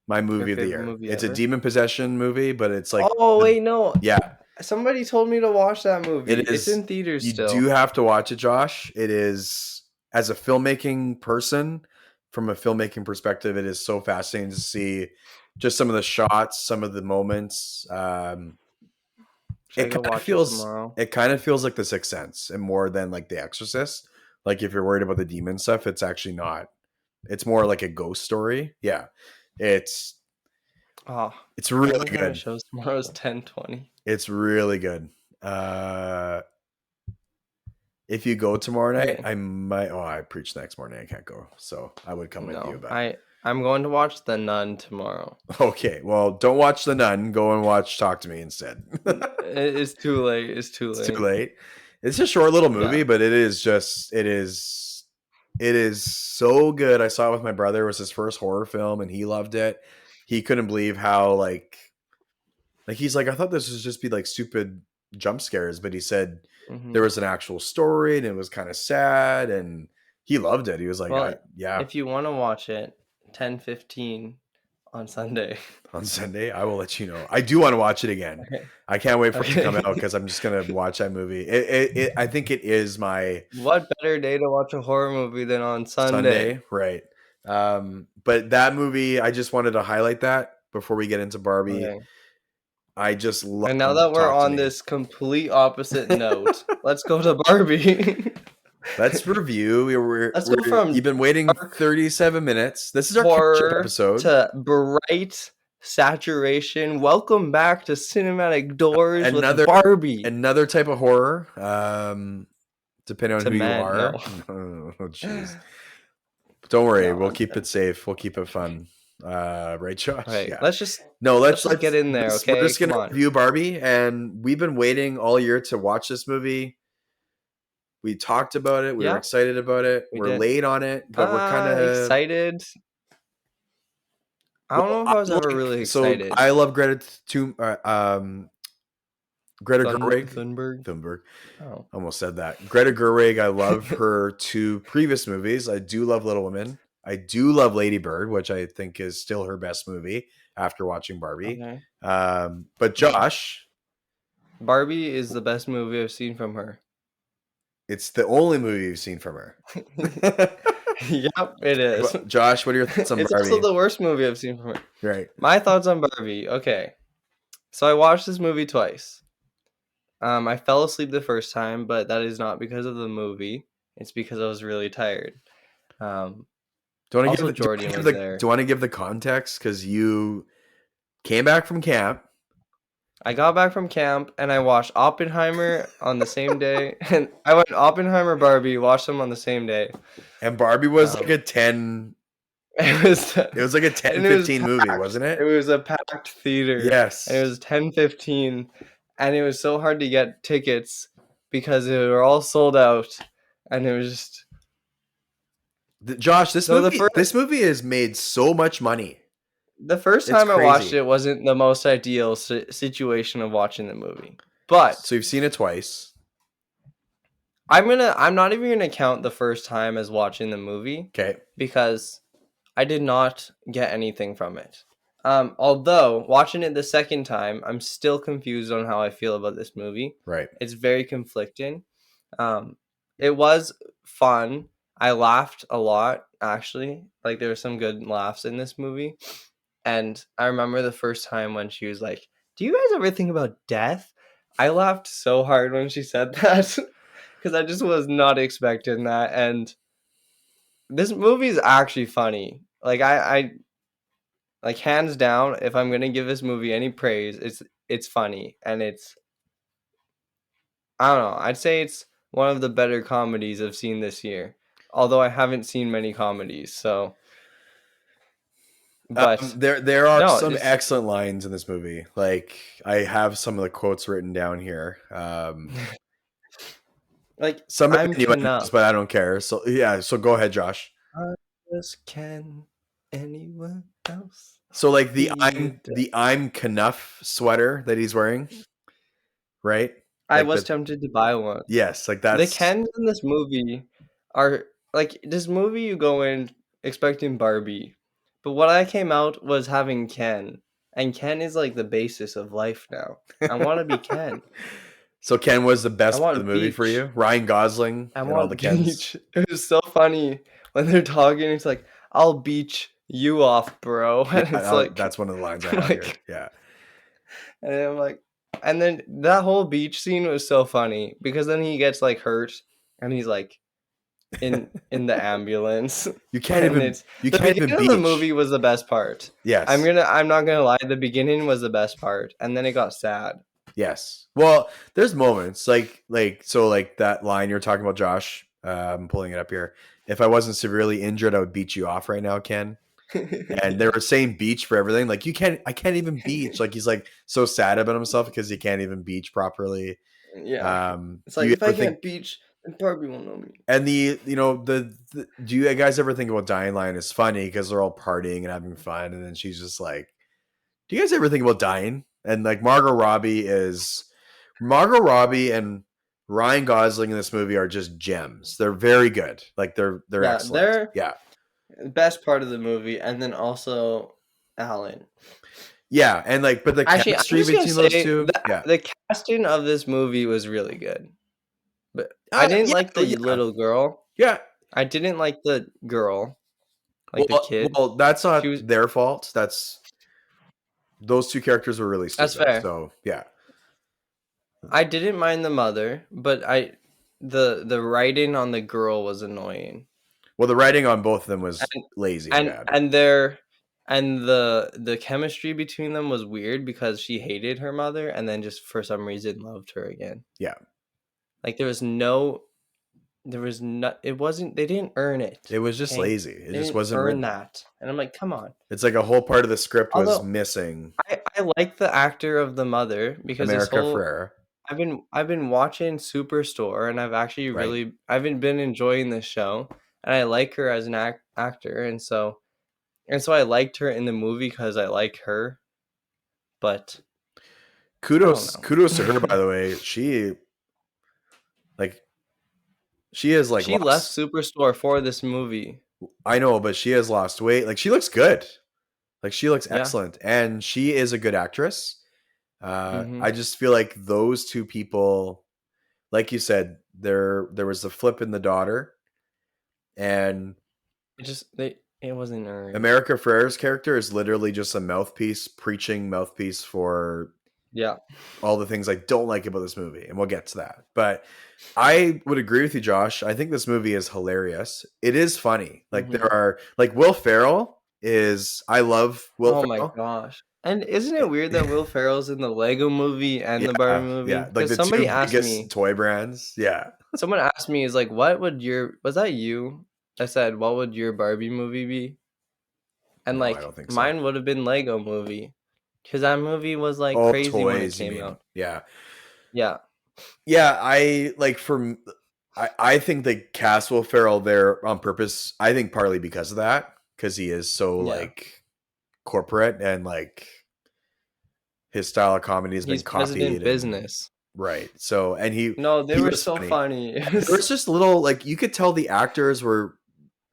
my Your movie of the favorite year. movie It's a ever? demon possession movie, but it's like Oh wait, no. yeah, Somebody told me to watch that movie. it It's is. in theaters You do still. have to watch it, Josh. It is, as a filmmaking person, from a filmmaking perspective, it is so fascinating to see just some of the shots, some of the moments. Should I go watch it tomorrow? It kind of feels like The Sixth Sense, and more than like The Exorcist. Like if you're worried about the demon stuff, it's actually not. It's more like a ghost story. Yeah, it's Oh, it's the really only time it good. shows tomorrow is 10:20. It's really good. Uh, if you go tomorrow night, Okay. I might. Oh, I preach next morning. I can't go, so I would come with you. No, But I'm going to watch The Nun tomorrow. okay, well, don't watch The Nun. Go and watch Talk to Me instead. It's too late. It's too It's too late. late. It's a short little Yeah. movie, but it is so good. I saw it with my brother. It was his first horror film, and he loved it. He couldn't believe how like he's like, I thought this would just be like stupid jump scares, but he said Hmm. there was an actual story and it was kind of sad, and he loved it. He was like, Well, yeah. if you want to watch it, 10:15 on Sunday. On Sunday, I will let you know. I do want to watch it again. Okay. I can't wait for it to come out Okay. because I'm just gonna watch that movie. I think it is my What better day to watch a horror movie than on Sunday? Sunday, right? But that movie, I just wanted to highlight that before we get into Barbie. Okay. I just love And now that we're Talk to on Me. this complete opposite note, let's go to Barbie. Let's review. Let's go from You've been waiting dark 37 minutes. This is our catch-up horror episode. to bright saturation. Welcome back to Cinematic Dores with Barbie. Another type of horror. Depending on To who you men, are. no. Oh, jeez. Don't worry, No, we'll I'm keep it safe. We'll keep it fun. Right, Josh? okay. Yeah. Let's just No, let's just get in there, we're okay? just Come gonna on. review Barbie, and we've been waiting all year to watch this movie. We talked about it. We were Yeah, excited about it. we We're did. late on it, but we're kind of. Excited. I don't Well, know if I was ever really so excited. I love Greta Gerwig. Thunberg. Thunberg. Oh, Almost said that. Greta Gerwig. I love her two previous movies. I do love Little Women. I do love Lady Bird, which I think is still her best movie after watching Barbie. okay. But Josh, Barbie is the best movie I've seen from her. it's the only movie you've seen from her. Yep, it is. Well, Josh, what are your thoughts on It's Barbie? also the worst movie I've seen from her. Right. My thoughts on Barbie. Okay. So I watched this movie twice. I fell asleep the first time, but that is not because of the movie. It's because I was really tired. Also, Jordan was there. Do you want to give the context? Because you came back from camp. I got back from camp and I watched Oppenheimer on the same day. And I went Oppenheimer, Barbie, watched them on the same day. And Barbie was like a 10. It was like a 10-15 movie, wasn't it? It was a packed theater. Yes. And it was 10:15. And it was so hard to get tickets because they were all sold out. And it was just... Josh, this movie has made so much money. The first time I watched it wasn't the most ideal situation of watching the movie. But so you've seen it twice. I'm not even gonna count the first time as watching the movie. Okay. Because I did not get anything from it. Although watching it the second time, I'm still confused on how I feel about this movie. Right. It's very conflicting. It was fun. I laughed a lot, actually. Like, there were some good laughs in this movie. And I remember the first time when she was like, "Do you guys ever think about death?" I laughed so hard when she said that. Because I just was not expecting that. And this movie is actually funny. Like, Like hands down, if I'm gonna give this movie any praise, it's funny and it's I don't know. I'd say it's one of the better comedies I've seen this year. Although I haven't seen many comedies, so but There are no, some it's excellent lines in this movie. Like I have some of the quotes written down here. like Some are I'm innuendos, Canuck. but I don't care. So yeah, so go ahead, Josh. I just can anyone else So like be the the I'm Knuff sweater that he's wearing, right? I Like was the tempted to buy one. yes, like The that's Kens in this movie are like this movie you go in expecting Barbie, but what I came out was having Ken, and Ken is like the basis of life now. I want to be Ken. so Ken was the I best part of the want movie for beach. you. Ryan Gosling I and all the want Kens. beach. It was so funny when they're talking. It's like I'll beach you off, bro, Yeah, and it's like that's one of the lines I I'm have here. like, Yeah. and I'm like, and then that whole beach scene was so funny because then he gets like hurt, and he's like in the ambulance and it's you the can't even beginning of the beach. movie was the best part. Yes. I'm not gonna lie, the beginning was the best part and then it got sad. Yes. Well, there's moments like that line you're talking about, Josh. I'm pulling it up here. If I wasn't severely injured, I would beat you off right now, Ken. And they Yeah. were saying beach for everything. Like I can't even beach. Like he's like so sad about himself because he can't even beach properly. Yeah, it's Do like you if I ever think? can't beach then Barbie won't know me. And the do you guys ever think about Dying Line is funny because they're all partying and having fun, and then she's just like, do you guys ever think about dying? And like Margot Robbie and Ryan Gosling in this movie are just gems. They're very good. Like they're Yeah, excellent. they're Yeah. the best part of the movie and then also Alan. Yeah, and like but the Actually, I'm chemistry just gonna between those say two, yeah. the casting of this movie was really good. But I didn't Yeah, like oh, the yeah. little girl. Yeah. I didn't like the girl, like the kid. Well, that's She not was their fault. That's those two characters were really That's stupid. fair. So, yeah. I didn't mind the mother, but the writing on the girl was annoying. Well, the writing on both of them was And lazy and bad. the chemistry between them was weird because she hated her mother and then just for some reason loved her again. Yeah. Like there was no it wasn't they didn't earn it. It was just Okay? lazy. It They just didn't wasn't earn written. that. And I'm like, "Come on." It's like a whole part of the script was Although missing. I like the actor of the mother because this America whole Ferrera. I've been watching Superstore and I've actually Right. I've been enjoying this show and I like her as an actor and so I liked her in the movie because I like her, but I don't Kudos to her, know. by the way. Like she has like She left lost. Superstore for this movie. I know, but she has lost weight. Like she looks good. Like she looks Yeah. excellent, and she is a good actress. Hmm. I just feel like those two people, like you said, there was the flip in the daughter, and It wasn't earned. America Ferrera's character is literally just a mouthpiece, preaching mouthpiece for Yeah. all the things I don't like about this movie, and we'll get to that. But I would agree with you, Josh. I think this movie is hilarious. It is funny. Like Hmm. there are like Will Ferrell is I love Will Oh my Ferrell. gosh. And isn't it weird that Will Ferrell's in the Lego movie and the Barbie Yeah, movie? yeah. Like Because the somebody two asked biggest me, toy brands. Yeah. is like, what would your, was that you? I said, what would your Barbie movie be? And No, I like, don't think so. mine would have been Lego movie. Because that movie was like Oh, crazy when it toys, you came mean? out. Yeah. Yeah. Yeah, I like from I think they cast Will Ferrell there on purpose. I think partly because of that, because he is so Yeah. like corporate and like his style of comedy has been He's president copied and business. right. So and No, they he were was so funny. funny. There was just little like you could tell the actors were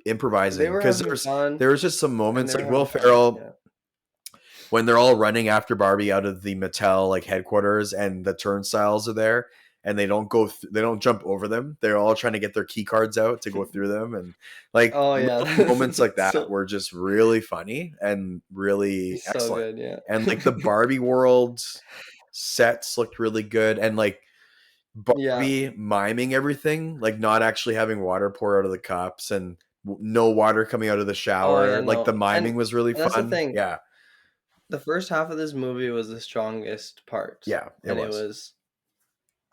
They improvising were because having fun there was just some and they moments were like Will having fun. Ferrell Yeah. when they're all running after Barbie out of the Mattel like headquarters and the turnstiles are there and they don't they don't jump over them. They're all trying to get their key cards out to go through them and like Oh yeah. little moments like that So were just really funny and really he's so excellent. good, yeah. And like the Barbie world sets looked really good and like Yeah. Barbie miming everything, like not actually having water pour out of the cups and no water coming out of the Oh yeah, shower. Like the no. And miming was really that's the fun. thing. Yeah. the first half of this movie was the strongest part, Yeah, it and it was. was.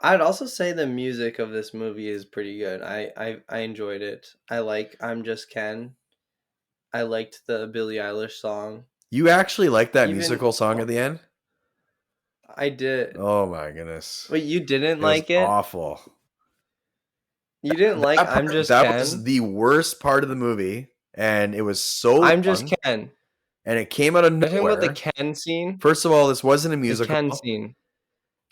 I'd also say the music of this movie is pretty good. I enjoyed it. I like I'm Just Ken. I liked the Billie Eilish song. You actually like that Even musical song at the end? I did. Oh my goodness. Wait, you didn't It was like it? awful. You didn't like That I'm part, Just that was Ken? the worst part of the movie, and it was so I'm Just long, Ken. and it came out of Are you talking about the nowhere. Ken scene? First of all, this wasn't a The Ken musical. scene.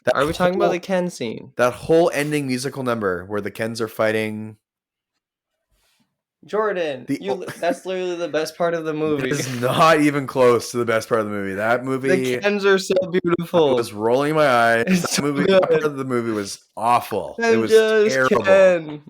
That Are we talking about the whole Ken scene? that whole ending musical number where the Kens are fighting Jordan, the that's literally the best part of the it movie. is not even close to the best part of the movie. That The movie, Kens are so I was beautiful. rolling my eyes. It's so That part good. of the movie was awful. It I'm was just terrible. Ken.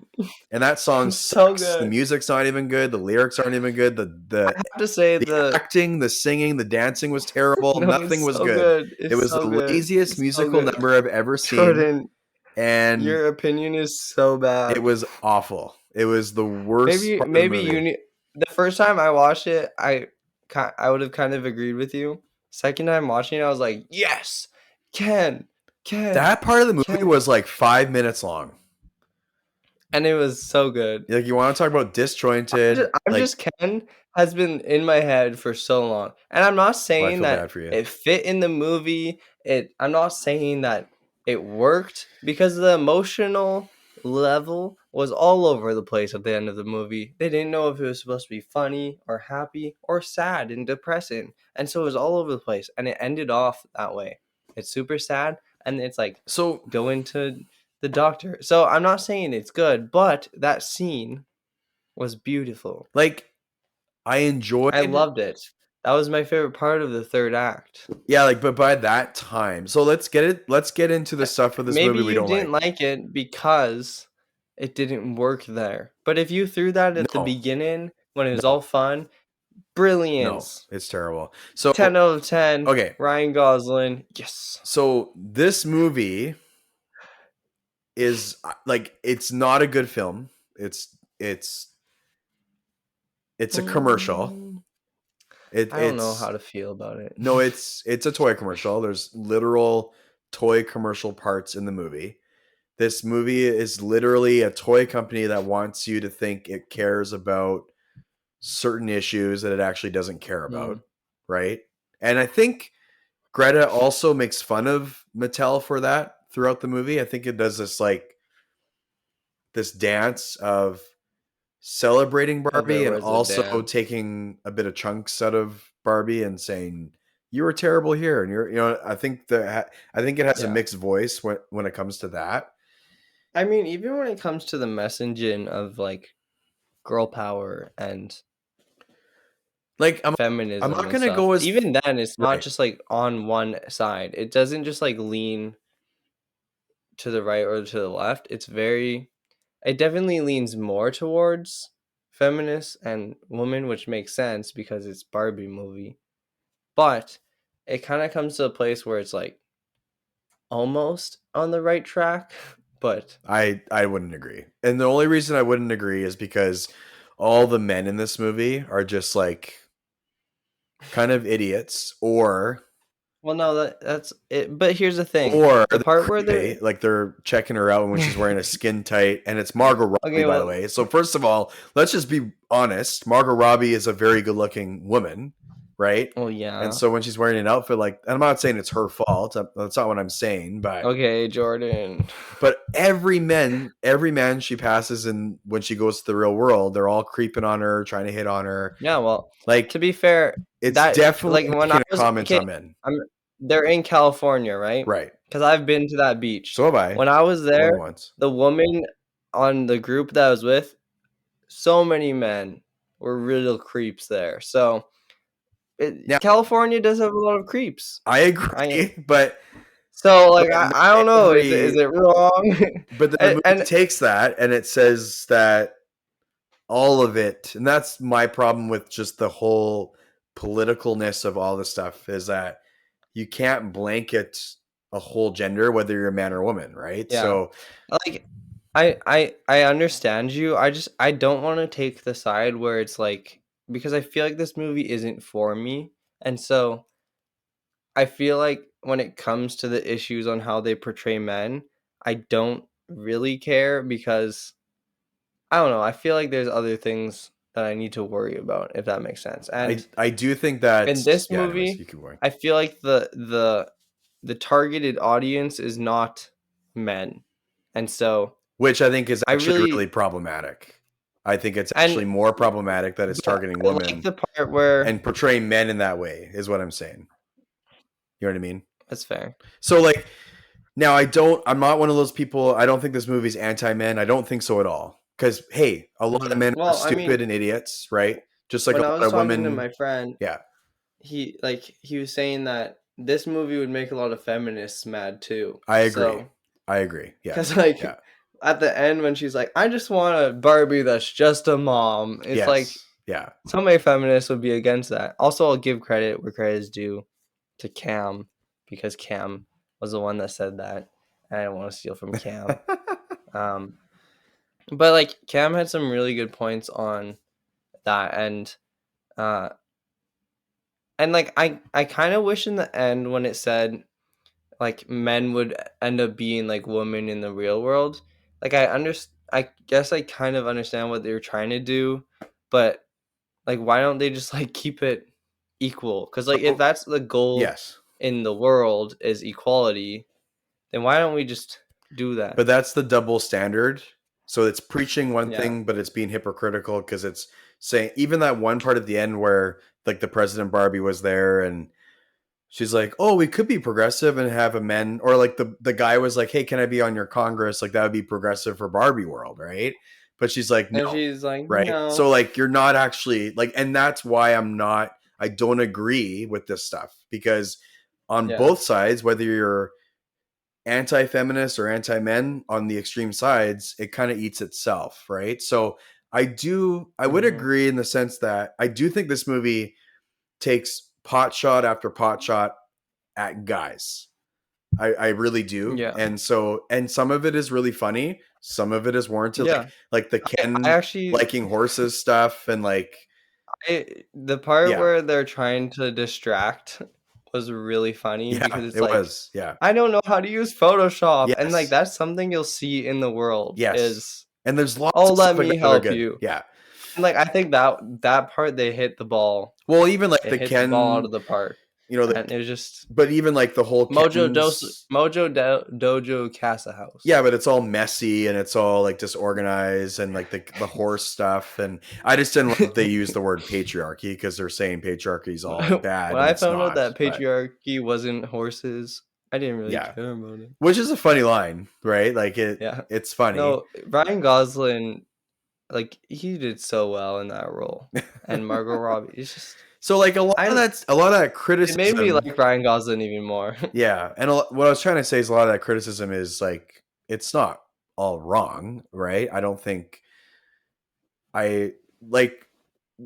And that song It's so sucks. The good. music's not even good. The lyrics aren't even good. I have to say The the acting, the singing, the dancing was terrible. no, Nothing it's was so good. good. It It's was so the good. laziest It's so musical good. number I've ever seen, Jordan, and your opinion is so it bad. was awful. It was the worst part of the Maybe you movie. need the first time I watched it, I would have kind of agreed with you. Second time watching it, I was like, yes, Ken, Ken, That part of the movie Ken, was like 5 minutes long. and it was so good. Like, you want to talk about disjointed? I'm Like, just Ken has been in my head for so long, and I'm not oh, I saying feel that bad for you. it fit in the movie. I'm not saying that it worked because the emotional level was all over the place at the end of the movie. They didn't know if it was supposed to be funny or happy or sad and depressing, and so it was all over the place. And it ended off that way. It's super sad, and it's like So, going to the doctor. So I'm not saying it's good, but that scene was beautiful. like, I I enjoyed, loved it. That was my favorite part of the third act. yeah, like, but by that time, so let's get into the stuff of this Maybe movie we you don't didn't like. like it because it didn't work there. But if you threw that at the No, beginning when it was no, all fun, no, brilliance. it's terrible. So, 10 out of 10. okay, Ryan Gosling. Yes. so this movie is like, it's not a good film. It's it's a commercial. I don't know how to feel about it. No, it's a toy commercial. There's literal toy commercial parts in the movie. This movie is literally a toy company that wants you to think it cares about certain issues that it actually doesn't care about, Mm. right? And I think Greta also makes fun of Mattel for that throughout the movie. I think it does this like this dance of celebrating Oh, there Barbie and was a also dance. taking a bit of chunks out of Barbie and saying you were terrible here, and I think it has a Yeah. mixed voice when it comes to that. I mean, even when it comes to the messaging of like girl power and Like, I'm feminism not and gonna stuff, go as even then it's not right. just like on one side. It doesn't just like lean to the right or to the left. It definitely leans more towards feminists and women, which makes sense because it's Barbie movie. But it kind of comes to a place where it's like almost on the right track, but I wouldn't agree, and the only reason I wouldn't agree is because all the men in this movie are just like kind of idiots, well, no, that's it. But here's the thing: or the they're part where they're creepy, like they're checking her out when she's wearing a skin tight, and it's Margot Robbie, okay, by the well, way. So first of all, let's just be honest. Margot Robbie is a very good looking woman, right? well, And yeah. so when she's wearing an outfit like, and I'm not saying it's her fault. That's not what I'm saying, Okay, Jordan. but every man she passes, and when she goes to the real world, they're all creeping on her, trying to hit on her. Yeah, well, to Like, be fair, it's that like definitely when I making a was comment okay, on men, I'm they're in California, right? right? Because I've been to that beach. So have I, When I was more there, than once. the woman on the group that I was with, so many men were real creeps there. So Now California does have a lot of creeps. I I agree, but so like but I not don't know. Is every it wrong? but then the and, movie and takes that and it says that all of it, and that's my problem with just the whole politicalness of all this stuff, is that you can't blanket a whole gender, whether you're a man or woman, right? yeah, So like I understand you. I don't want to take the side where it's like because I feel like this movie isn't for me. And so I feel like when it comes to the issues on how they portray men, I don't really care because I don't know. I feel like there's other things that I need to worry about, if that makes sense. And I do think in that's this yeah. Anyways, you movie, keep going. I feel like the targeted audience is not men. And so Which I think is I actually really really problematic. I think it's and actually more problematic that it's but targeting I like women the part where and portraying men in that way, is what I'm saying. You know what I mean? that's fair. So like now I'm not one of those people. I don't think this movie's anti-men. I don't think so at all. Because hey, a lot of men are Well, I stupid mean, and idiots, right? Just like a when I lot was of talking to women. my friend, Yeah, he was saying that this movie would make a lot of feminists mad too. I agree. So, I agree. Yeah. because like Yeah. at the end when she's like, "I just want a Barbie that's just a mom," it's like Yes. Yeah. so many feminists would be against that. Also, I'll give credit where credit is due to Cam because Cam was the one that said that. And I don't want to steal from Cam. Um, but like Cam had some really good points on that, uh, and like I kind of wish in the end when it said like men would end up being like women in the real world. Like I guess I kind of understand what they were trying to do, but like why don't they just like keep it equal? Because like if So that's the goal yes. in the world is equality, then why don't we just do that? But that's the double standard. So it's preaching one Yeah. thing, but it's being hypocritical because it's saying even that one part at the end where like the President Barbie was there and she's like, "Oh, we could be progressive and have a men," or like the guy was like, "Hey, can I be on your Congress?" Like that would be progressive for Barbie world, right? But she's like, And "No," she's like, right? So no. like you're not actually like, and that's why I don't agree with this stuff because on Yeah. both sides, whether you're anti-feminist or anti-men on the extreme sides, it kind of eats itself, right? So I would Mm-hmm. agree in the sense that I do think this movie takes pot shot after pot shot at guys. I really do. Yeah. And so and some of it is really funny. Some of it is warranted. Yeah. Like the I Ken actually liking horses stuff and like the part yeah. where they're trying to distract was really funny Yeah, because it's it like was. Yeah. I don't know how to use Photoshop, and like Yes. that's something you'll see in the world Yes. is And there's lots oh of let stuff like me that that are help good. you. Yeah. And like I think that that part they hit the ball. Well, even like They the hit the ball out Ken, of the park. you know, And it was just but even like the whole Ken's Dojo Casa House. yeah, but it's all messy and it's all like disorganized and like the horse stuff. And I just didn't love they use the word patriarchy because they're saying patriarchy is all bad When and I it's found out not. that But patriarchy wasn't horses, I didn't really yeah, care about it. which is a funny line, right? Like Yeah. it's funny. No, Ryan Gosling, like he did so well in that role, and Margot Robbie. It's just So like I. a lot of that It made me criticism, like Ryan Gosling even more. yeah. And what I was trying to say is a lot of that criticism is like it's not all wrong, right? I don't think I like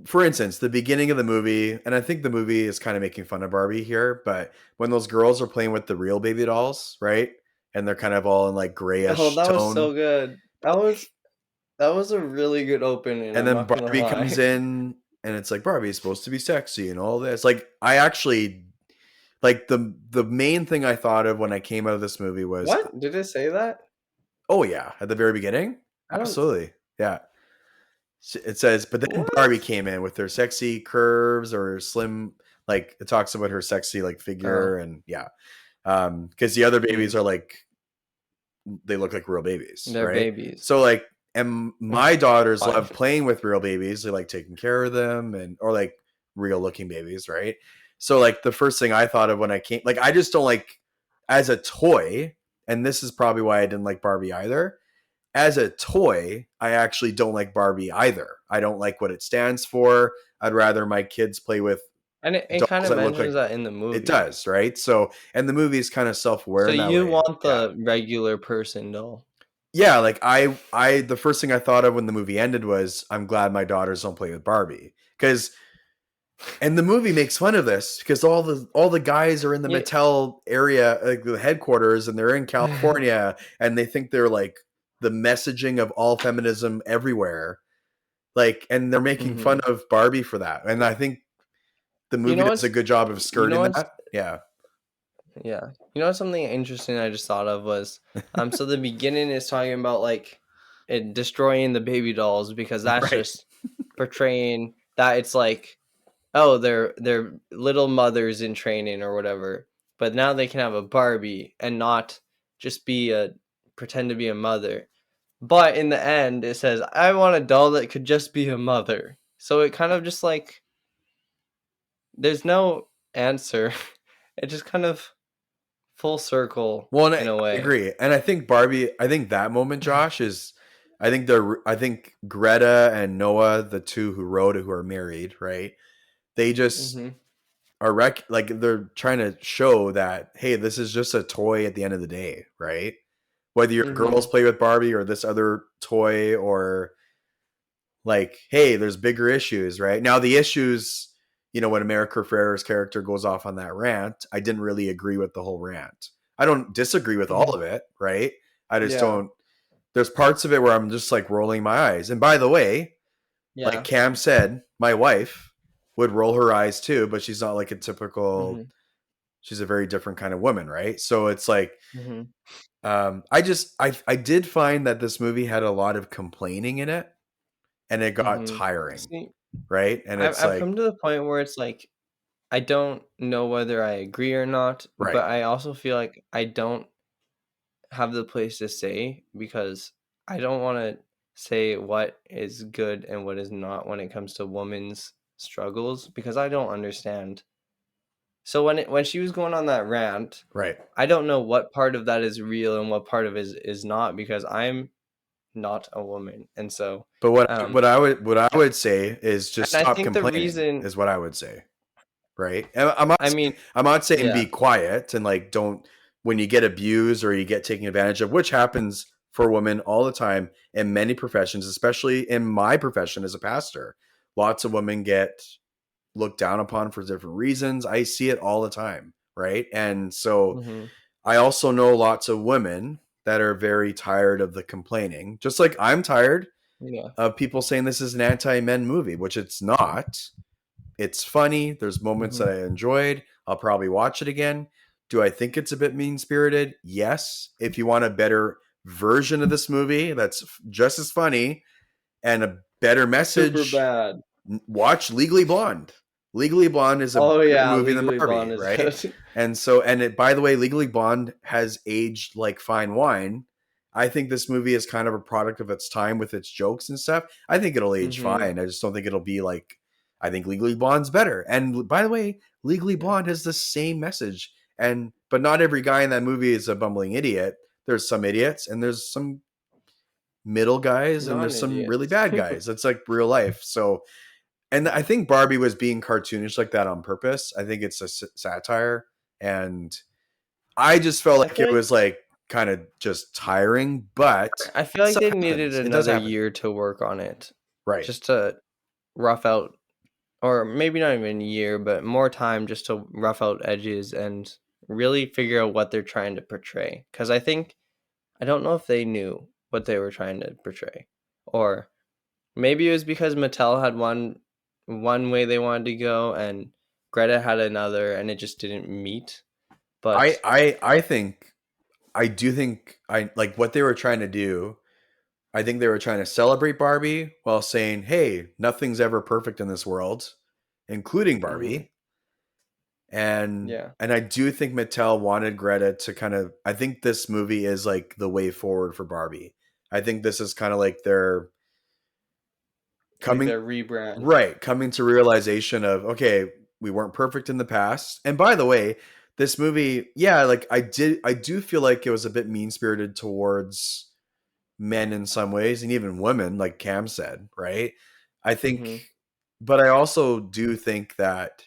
for instance, the beginning of the movie, and I think the movie is kind of making fun of Barbie here, but when those girls are playing with the real baby dolls, right? And they're kind of all in like Oh, grayish that was tone. so good. That was a really good opening. And I'm then not gonna Barbie comes lie. in and it's like Barbie's supposed to be sexy and all this. Like I actually like the main thing I thought of when I came out of this movie was What did it say that? oh yeah, at the very beginning? I don't. Absolutely. Yeah. It says, but then What? Barbie came in with her sexy curves or slim, like it talks about her sexy like Oh, figure and yeah, because the other babies mm, are like they look like real babies, they're right? babies. So like, and my daughters Why? love playing with real babies. They like taking care of them and or like real looking babies, right? So like the first thing I thought of when I came, like I just don't like as a toy, and this is probably why I didn't like Barbie either as a toy, I actually don't like Barbie either. I don't like what it stands for. I'd rather my kids play with And it kind dolls of that look mentions like that in the it movie. does, right? So, and the movie is kind of self-aware So in that you way. want Yeah. the regular person doll. Yeah, like the first thing I thought of when the movie ended was I'm glad my daughters don't play with Barbie cuz and the movie makes fun of this because all the guys are in the Yeah. Mattel area, like the headquarters, and they're in California, and they think they're like the messaging of all feminism everywhere. Like, and they're making fun of Barbie for that, and I think the You movie know does a what's good job of you know skirting what's that. Yeah, Yeah. You know something interesting I just thought of was so the beginning is talking about like it destroying the baby dolls because that's Right. just portraying that it's like, oh, they're little mothers in training or whatever. But now they can have a Barbie and not just pretend to be a mother. But in the end it says, I want a doll that could just be a mother. So it kind of just like there's no answer. It just kind of full circle Well, and I in a way. agree. And I think Barbie, I think that moment, Josh, is I think Greta and Noah, the two who wrote it, who are married, right? They just Mhm. are like they're trying to show that, hey, this is just a toy at the end of the day, right? Whether your girls Mhm. play with Barbie or this other toy, or like, hey, there's bigger issues, right? Now the issues, when America Ferrera's character goes off on that rant, I didn't really agree with the whole rant. I don't disagree with all Mhm. of it, right? I just Yeah. don't. There's parts of it where I'm just like rolling my eyes. And by the way, like Yeah. Cam said, my wife would roll her eyes too, but she's not like a typical. Mhm. She's a very different kind of woman, right? So it's like, Mhm. I did find that this movie had a lot of complaining in it, and it got Mhm. tiring, See, right? And I've it's I've like, come to the point where it's like I don't know whether I agree or not, right, but I also feel like I don't have the place to say because I don't want to say what is good and what is not when it comes to women's struggles because I don't understand. So when she was going on that rant, right. I don't know what part of that is real and what part of it is not because I'm not a woman. And so, But what um, what I would say is just and I stop think the complaining reason, is what I would say, right? And I mean, I'm not saying yeah, be quiet and like don't, when you get abused or you get taken advantage of, which happens for women all the time in many professions, especially in my profession as a pastor. Lots of women get looked down upon for different reasons. I see it all the time, right? And so hmm, I also know lots of women that are very tired of the complaining, just like I'm tired yeah, of people saying this is an anti-men movie, which it's not. It's funny. There's moments hmm, that I enjoyed. I'll probably watch it again. Do I think it's a bit mean-spirited? Yes. If you want a better version of this movie that's just as funny and a better super message, bad. watch Legally Blonde. Legally Blonde is a Oh better yeah, movie than Legally Barbie, Blonde is right? good. And so, by the way, Legally Blonde has aged like fine wine. I think this movie is kind of a product of its time with its jokes and stuff. I think it'll age Hmm. fine. I just don't think it'll be like, I think Legally Blonde's better. And by the way, Legally Yeah, Blonde has the same message. And but not every guy in that movie is a bumbling idiot. There's some idiots and there's some middle guys and there's some really non-idiots. bad guys. It's like real life. So, and I think Barbie was being cartoonish like that on purpose. I think it's a satire, and I just felt I like feel it like was like kind of just tiring. But I feel like stuff they needed happens. It does another happen, year to work on it, right? just to rough out, or maybe not even a year, but more time just to rough out edges and really figure out what they're trying to portray. Because I don't know if they knew what they were trying to portray, or maybe it was because Mattel had one way they wanted to go and Greta had another, and it just didn't meet. I But I I think I do think I like what they were trying to do. I think they were trying to celebrate Barbie while saying, "Hey, nothing's ever perfect in this world, including mhm, Barbie." and yeah, and I do think Mattel wanted Greta to kind of. I think this movie is like the way forward for Barbie. I think this is kind of like their like coming their rebrand. right, coming to realization of, okay, we weren't perfect in the past. And by the way, this movie, yeah, like I do feel like it was a bit mean spirited towards men in some ways, and even women, like Cam said, right? I think, Hmm. but I also do think that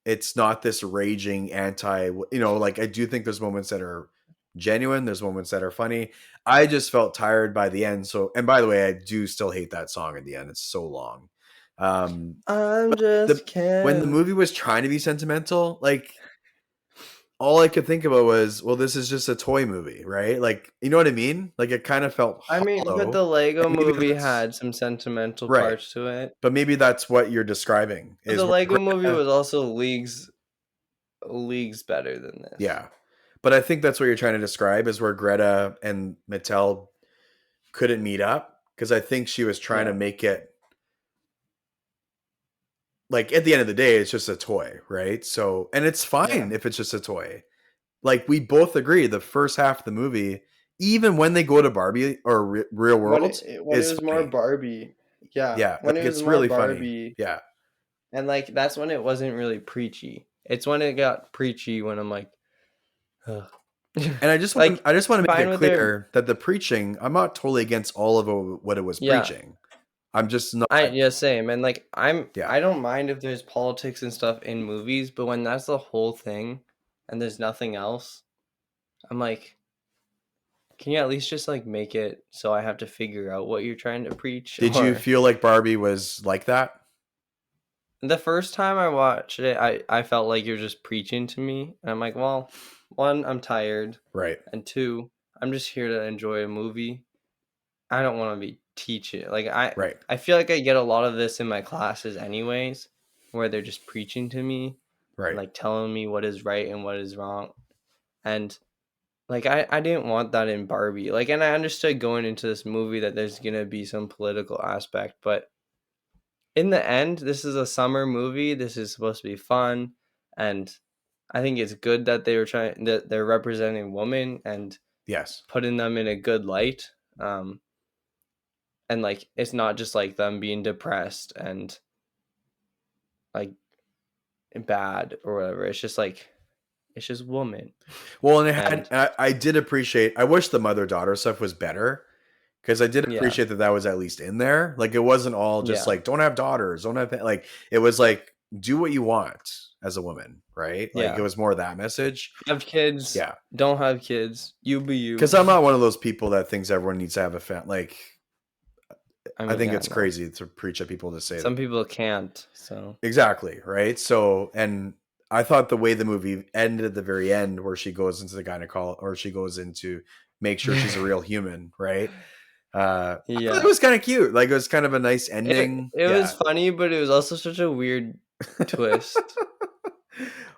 it's not this raging anti, like I do think there's moments that are genuine, there's moments that are funny. I just felt tired by the end. So, and by the way, I do still hate that song at the end. It's so long. um I'm the just when the Ken. movie was trying to be sentimental, like all I could think about was, well, this is just a toy movie, right? Like, you know what I mean? Like it kind of felt I mean, but hollow. the Lego And maybe movie that's had some sentimental right. parts to it. But maybe that's what you're describing But is the where Lego movie Greta, was also leagues leagues better than this. Yeah. But I think that's what you're trying to describe is where Greta and Mattel couldn't meet up because I think she was trying to Yeah. make it like at the end of the day, it's just a toy, right? So, and it's Yeah. fine if it's just a toy. Like we both agree, the first half of the movie, even when they go to Barbie or real world, When it is was more funny. Barbie. Yeah, Yeah, when like it was it's more really funny. Barbie, Yeah, and like that's when it wasn't really preachy. It's when it got preachy when I'm like, ugh. and Like I just want it's to make fine it with their clear that the preaching, I'm not totally against all of what it was yeah. preaching. I'm just not. I yeah, same. And like Yeah. I don't mind if there's politics and stuff in movies, but when that's the whole thing and there's nothing else, I'm like, can you at least just like make it so I have to figure out what you're trying to preach? Did you Or feel like Barbie was like that? the first time I watched it, I felt like you're just preaching to me. And I'm like, well, one, I'm tired, Right. and two, I'm just here to enjoy a movie. I don't want to be teaching. Like Right. I feel like I get a lot of this in my classes anyways, where they're just preaching to me and Right. like telling me what is right and what is wrong. And like I didn't want that in Barbie. Like and I understood going into this movie that there's gonna be some political aspect, but in the end, this is a summer movie. This is supposed to be fun, and I think it's good that they're representing women and Yes. putting them in a good light. And like it's not just like them being depressed and like bad or whatever. It's just like it's just woman. Well, and it had, And I did appreciate, I wish the mother daughter stuff was better because I did yeah, appreciate that that was at least in there. Like it wasn't all just yeah, like, don't have daughters, don't have, like, it was like, do what you want as a woman, right? Like it yeah. was more that message. Have kids, Yeah. don't have kids. You be you. Because I'm not one of those people that thinks everyone needs to have a family. Like, I I mean, think yeah, it's no. crazy to preach at people to say that. Some people can't. So Exactly. Right. So, and I thought the way the movie ended at the very end, where she goes into the gynecology, or she goes into make sure she's a real human, right? I thought it yeah. was kind of cute. Like it was kind of a nice ending. It was Yeah. funny, but it was also such a weird twist.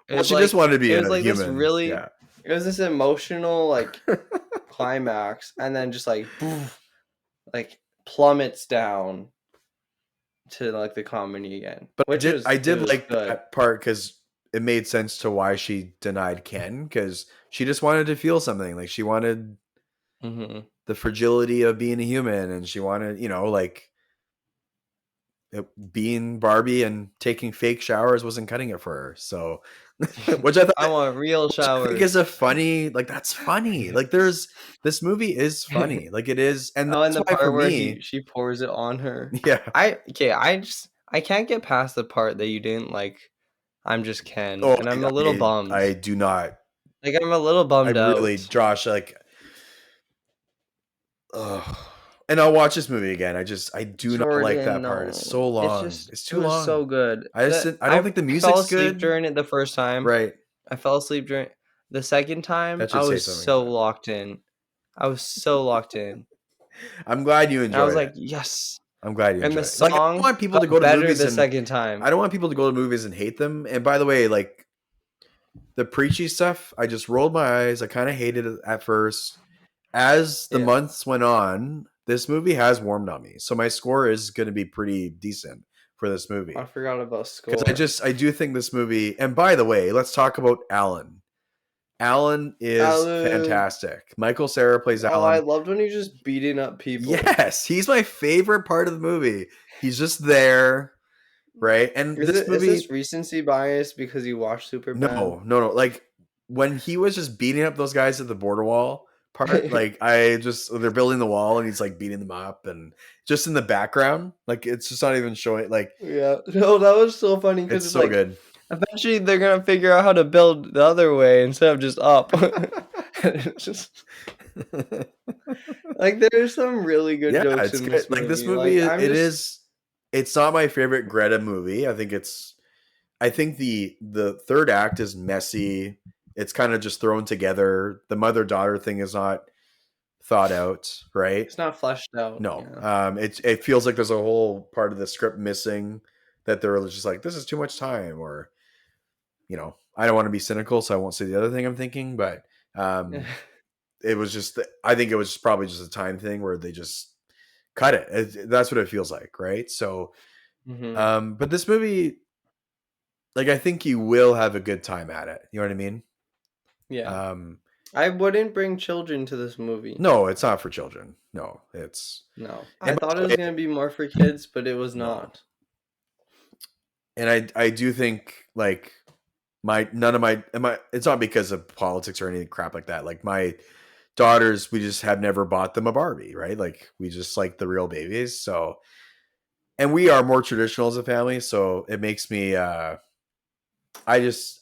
Well, she just wanted to be It was a like this human. really Yeah. it was this emotional like climax and then just like poof, like plummets down to like the comedy again, But which I was it did was like good. that part because it made sense to why she denied Ken because she just wanted to feel something. Like she wanted Hmm. the fragility of being a human, and she wanted, like being Barbie and taking fake showers wasn't cutting it for her. So, which I thought, I want real which I think is showers. a funny, like that's funny. Like this movie is funny. Like it is, and Oh, and that's the why for part where me, she pours it on her. yeah. I can't get past the part that you didn't like. I'm just Ken, Oh, and I'm a little I bummed. do not. Like I'm a little I bummed really, out. Josh, like, ugh. And I'll watch this movie again. I do not like Jordan, that part. It's no. so It's long. just It's it too was so long. good. I don't think the I fell music's asleep good. during it the first time. Right. I fell asleep during the second time. That I should say was something so about it. locked in. I was so locked in. I'm glad you And I was enjoyed like, it. yes. I'm glad you And the enjoyed it. Like I don't song want people to go got to better movies the and second I time. don't want people to go to movies and hate them. And by the way, like the preachy stuff, I just rolled my eyes. I kind of hated it at first. As the Yeah. months went on, this movie has warmed on me. So my score is going to be pretty decent for this I movie. forgot about Because score. I do think this movie, and by the way, let's talk about Alan. Alan is Alan. fantastic. Michael Cera plays Oh, I Alan. loved when he was just beating up people. Yes, he's my favorite part of the movie. He's just there, right? And this Is movie, this recency bias because you watched Superbad? no. Like when he was just beating up those guys at the border wall part, like they're building the wall and he's like beating them up and just in the background, like it's just not even showing. Like Yeah. No, that was so funny because it's it's so like good. eventually they're gonna figure out how to build the other way instead of just up. It's just like there's some really good Yeah, jokes it's in good. this Like this movie. movie, Like I'm it just is. It's not my favorite Greta movie. I think the third act is messy. It's kind of just thrown together. The mother daughter thing is not thought out, right? it's not fleshed out. No, Yeah. it feels like there's a whole part of the script missing that they're just like this is too much time, or I don't want to be cynical, so I won't say the other thing I'm thinking, but um, it was just, I think it was probably just a time thing where they just cut it. That's what it feels like, right? So, Hmm. but this movie, like, I think you will have a good time at it. You know what I mean? Yeah. Um, I wouldn't bring children to this movie. no, it's not for children. No, No. I and by thought it the was way, going to be more for kids, but it was no, not. and I do think like my none of my it's not because of politics or any crap like that. Like my daughters, we just have never bought them a Barbie, right? Like we just like the real babies. So, and we are more traditional as a family, so it makes me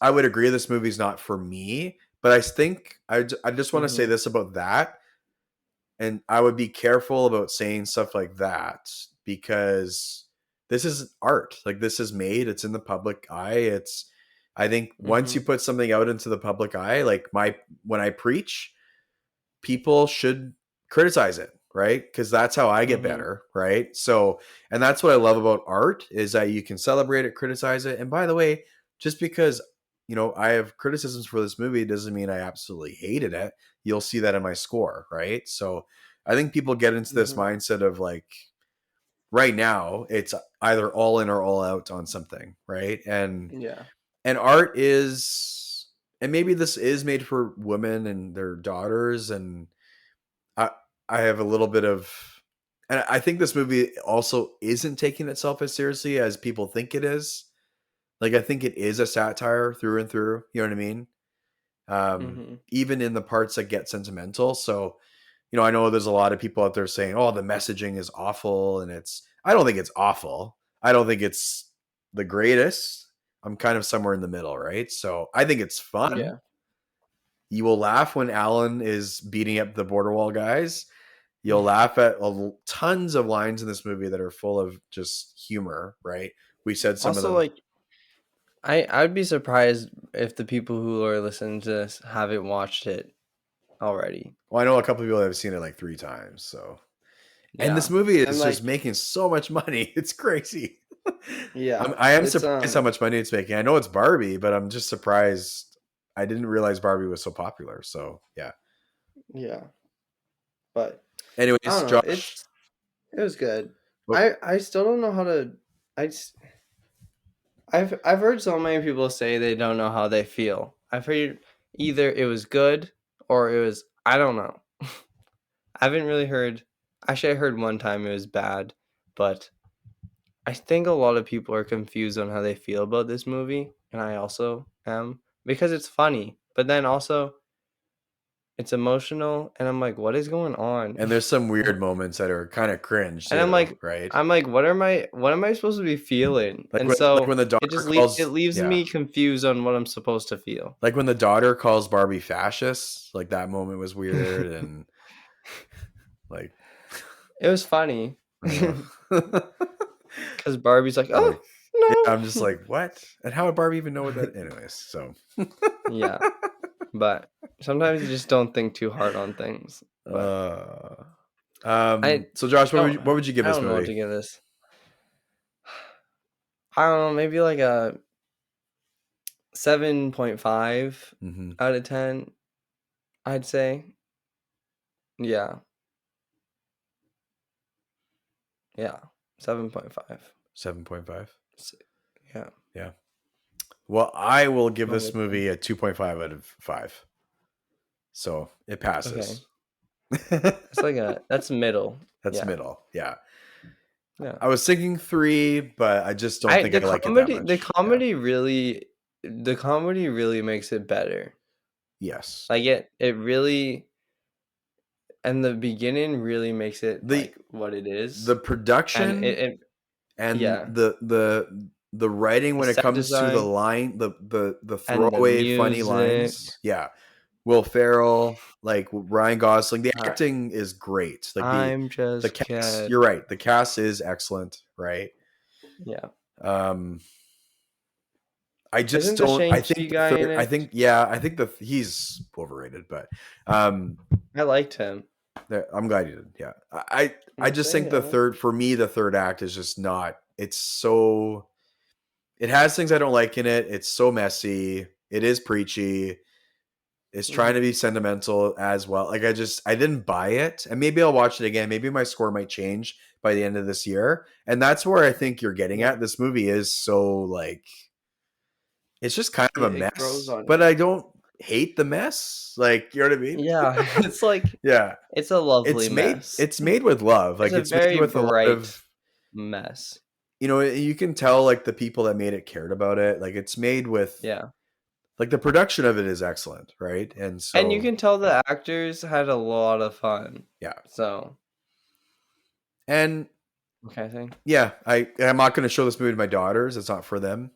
I would agree this movie's not for me, but I think I just want to say Hmm. this about that, and I would be careful about saying stuff like that because this is art. Like this is made, it's in the public eye. It's I think once you Hmm. put something out into the public eye, like my when I preach, people should criticize it, right? Because that's how I get Hmm. better, right? So, and that's what I love about art is that you can celebrate it, criticize it. And by the way, just because I have criticisms for this movie doesn't mean I absolutely hated it. You'll see that in my score, right? So, I think people get into this Hmm. mindset of like right now it's either all in or all out on something, right? Yeah. And art is, and maybe this is made for women and their daughters, and I I have a little bit of, and I think this movie also isn't taking itself as seriously as people think it is. Like I think it is a satire through and through. You know what I mean? Hmm. Even in the parts that get sentimental. So I know there's a lot of people out there saying, "Oh, the messaging is awful," and it's. I don't think it's awful. I don't think it's the greatest. I'm kind of somewhere in the middle, right? So I think it's fun. Yeah. You will laugh when Alan is beating up the border wall guys. You'll laugh at tons of lines in this movie that are full of just humor, right? We said some of Also, them. like, I'd be surprised if the people who are listening to this haven't watched it already. Well, I know a couple of people that have seen it like 3 times. So, and this Yeah. movie And is just like, making so much money. It's crazy. yeah. I am It's surprised how much money it's making. I know it's Barbie, but I'm just surprised. I didn't realize Barbie was so popular. So, yeah. yeah. But I Anyways, don't know. Josh, It was good. what, I still don't know how to I just, I've heard so many people say they don't know how they feel. I've heard either it was good or it was I don't know. I haven't really heard. Actually, I heard one time it was bad, but I think a lot of people are confused on how they feel about this movie, and I also am because it's funny, but then also it's emotional, and I'm like, what is going on? and there's some weird moments that are kind of cringe And too, right? I'm like, what am I supposed to be feeling? Like And when so the it daughter just it calls, leaves yeah, me confused on what I'm supposed to feel. like when the daughter calls Barbie fascist, like that moment was weird, and like, It was funny uh, because Barbie's like, like, oh yeah, I'm just no, like, what? And how would Barbie even know what that? Anyways, so, yeah. But sometimes you just don't think too hard on things. But uh, I so Josh, don't what would you give I this don't know what movie? to give this. I don't know, maybe like a 7.5 Mm-hmm. out of 10, I'd say. Yeah. Yeah. 7.5. 7.5. Yeah. Yeah. Well, I will give What this about you? movie a 2.5 out of 5. So it Okay. passes. It's like a that's middle. That's Yeah. middle. Yeah. Yeah. I was thinking 3, but I just don't I think I like it that much. Yeah. the comedy really makes it better. Yes. Like it really and the beginning really makes it The like what it is. the And production it and yeah, the writing the when it set comes to the design line, the and the throwaway funny music. lines. Yeah. Will Ferrell, like Ryan Gosling, the Uh, acting is great. Like I'm the just cast, kid. you're right. The cast is excellent, right? Yeah. Um I just Isn't the don't. I Shang-Chi think the guy in third. I it? think yeah. I think he's overrated, but um, I liked him. I'm glad you did. Yeah, I just think Same, I the liked third for me the third act is just not. It's so. It has things I don't like in it. It's so messy. It is preachy. It's trying to be sentimental as well. Like I didn't buy it, and maybe I'll watch it again. Maybe my score might change by the end of this year, and that's where I think you're getting Yeah. at. This movie is so like it's just kind of a It grows mess, on but you. I don't hate the mess. Like, you know what I mean? Yeah, it's like Yeah. it's a lovely mess. It's made with love. It's Like a it's made very with a lot bright of, mess. you know, you can tell like the people that made it cared about it. Like it's made with Yeah. like the production of it is excellent, right? And And you so can tell the actors had a lot of fun. yeah. So, And what can I say? yeah, I'm not going to show this movie to my daughters. It's not for them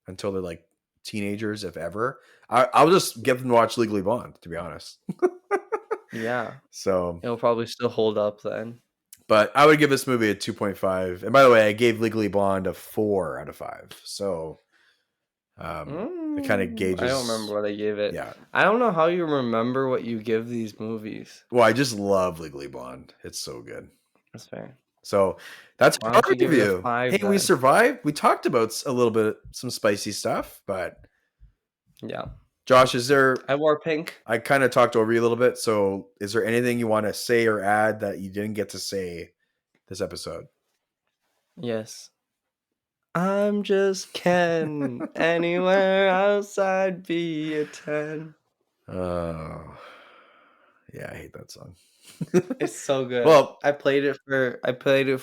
until they're like teenagers, if ever. I'll just get them to watch Legally Blonde, to be honest. Yeah. So, It'll probably still hold up then. but I would give this movie a 2.5. And by the way, I gave Legally Blonde a 4 out of 5. So, it kind of I don't gauges. remember what I gave it. Yeah. I don't know how you remember what you give these movies. Well, I just love Legally Blonde. It's so good. That's fair. So that's Why our don't you give it a review. 5 Hey, we then? survived. We talked about a little bit, some spicy stuff, but Yeah. Josh, is there? I wore pink. I kind of talked over you a little bit. So, is there anything you want to say or add that you didn't get to say this episode? Yes. I'm just Ken. Anywhere outside be a 10. Oh, yeah, I hate that song. It's so good. Well, I played it for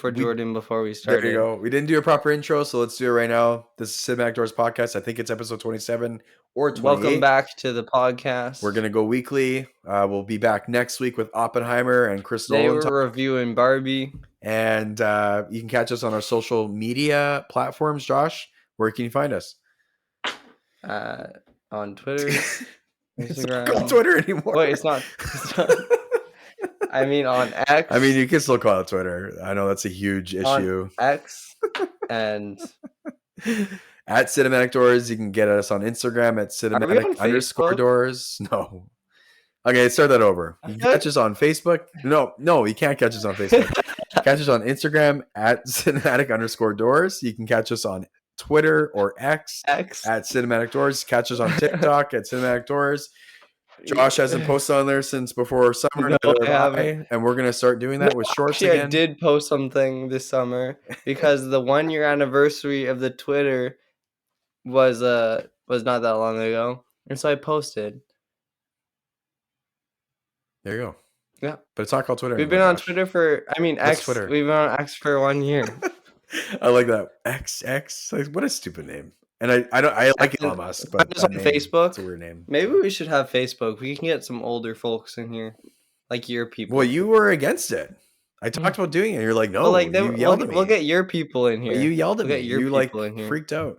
we Jordan before we there you started. go. We didn't do a proper intro, so let's do it right now. This is Cinematic Dores podcast. I think it's episode 27 or 28. Welcome back to the podcast. We're gonna go weekly. We'll be back next week with Oppenheimer and Chris Today Nolan. we're reviewing Barbie. And you can catch us on our social media platforms. Josh, where can you find us? On Twitter, It's not Instagram. called Twitter anymore. Wait, it's not. I mean, on X. I mean, you can still call it Twitter. I know that's a huge issue. On X and At Cinematic Dores, you can get us on Instagram at Are we on Cinematic_Doors. Facebook? No. Okay, start that over. You can catch us on Facebook. No, you can't catch us on Facebook. Catch us on Instagram at Cinematic_Doors. You can catch us on Twitter or X at Cinematic Dores. Catch us on TikTok at Cinematic Dores. Josh hasn't posted on there since before summer. No, Neither I have haven't. and we're gonna start doing that with shorts Actually, again. I did post something this summer because the 1-year anniversary of the Twitter was not that long ago, and so I posted. There you go. Yeah, but it's not called Twitter. We've been on Twitter for What's X. Twitter? We've been on X for 1 year. I like that XX. Like, what a stupid name. And I like Elon Musk, but just on Facebook. It's a weird name. Maybe we should have Facebook. We can get some older folks in here, like your people. Well, you were against it. I talked about doing it. You're like, no. Well, like you yelled at me. we'll get your people in here. But you yelled at We'll me. get your You people like in here. freaked out.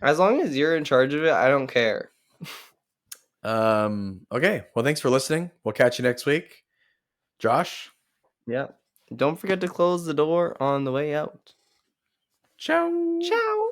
As long as you're in charge of it, I don't care. Okay. Well, thanks for listening. We'll catch you next week. Josh. Yeah. Don't forget to close the door on the way out. Ciao. Ciao.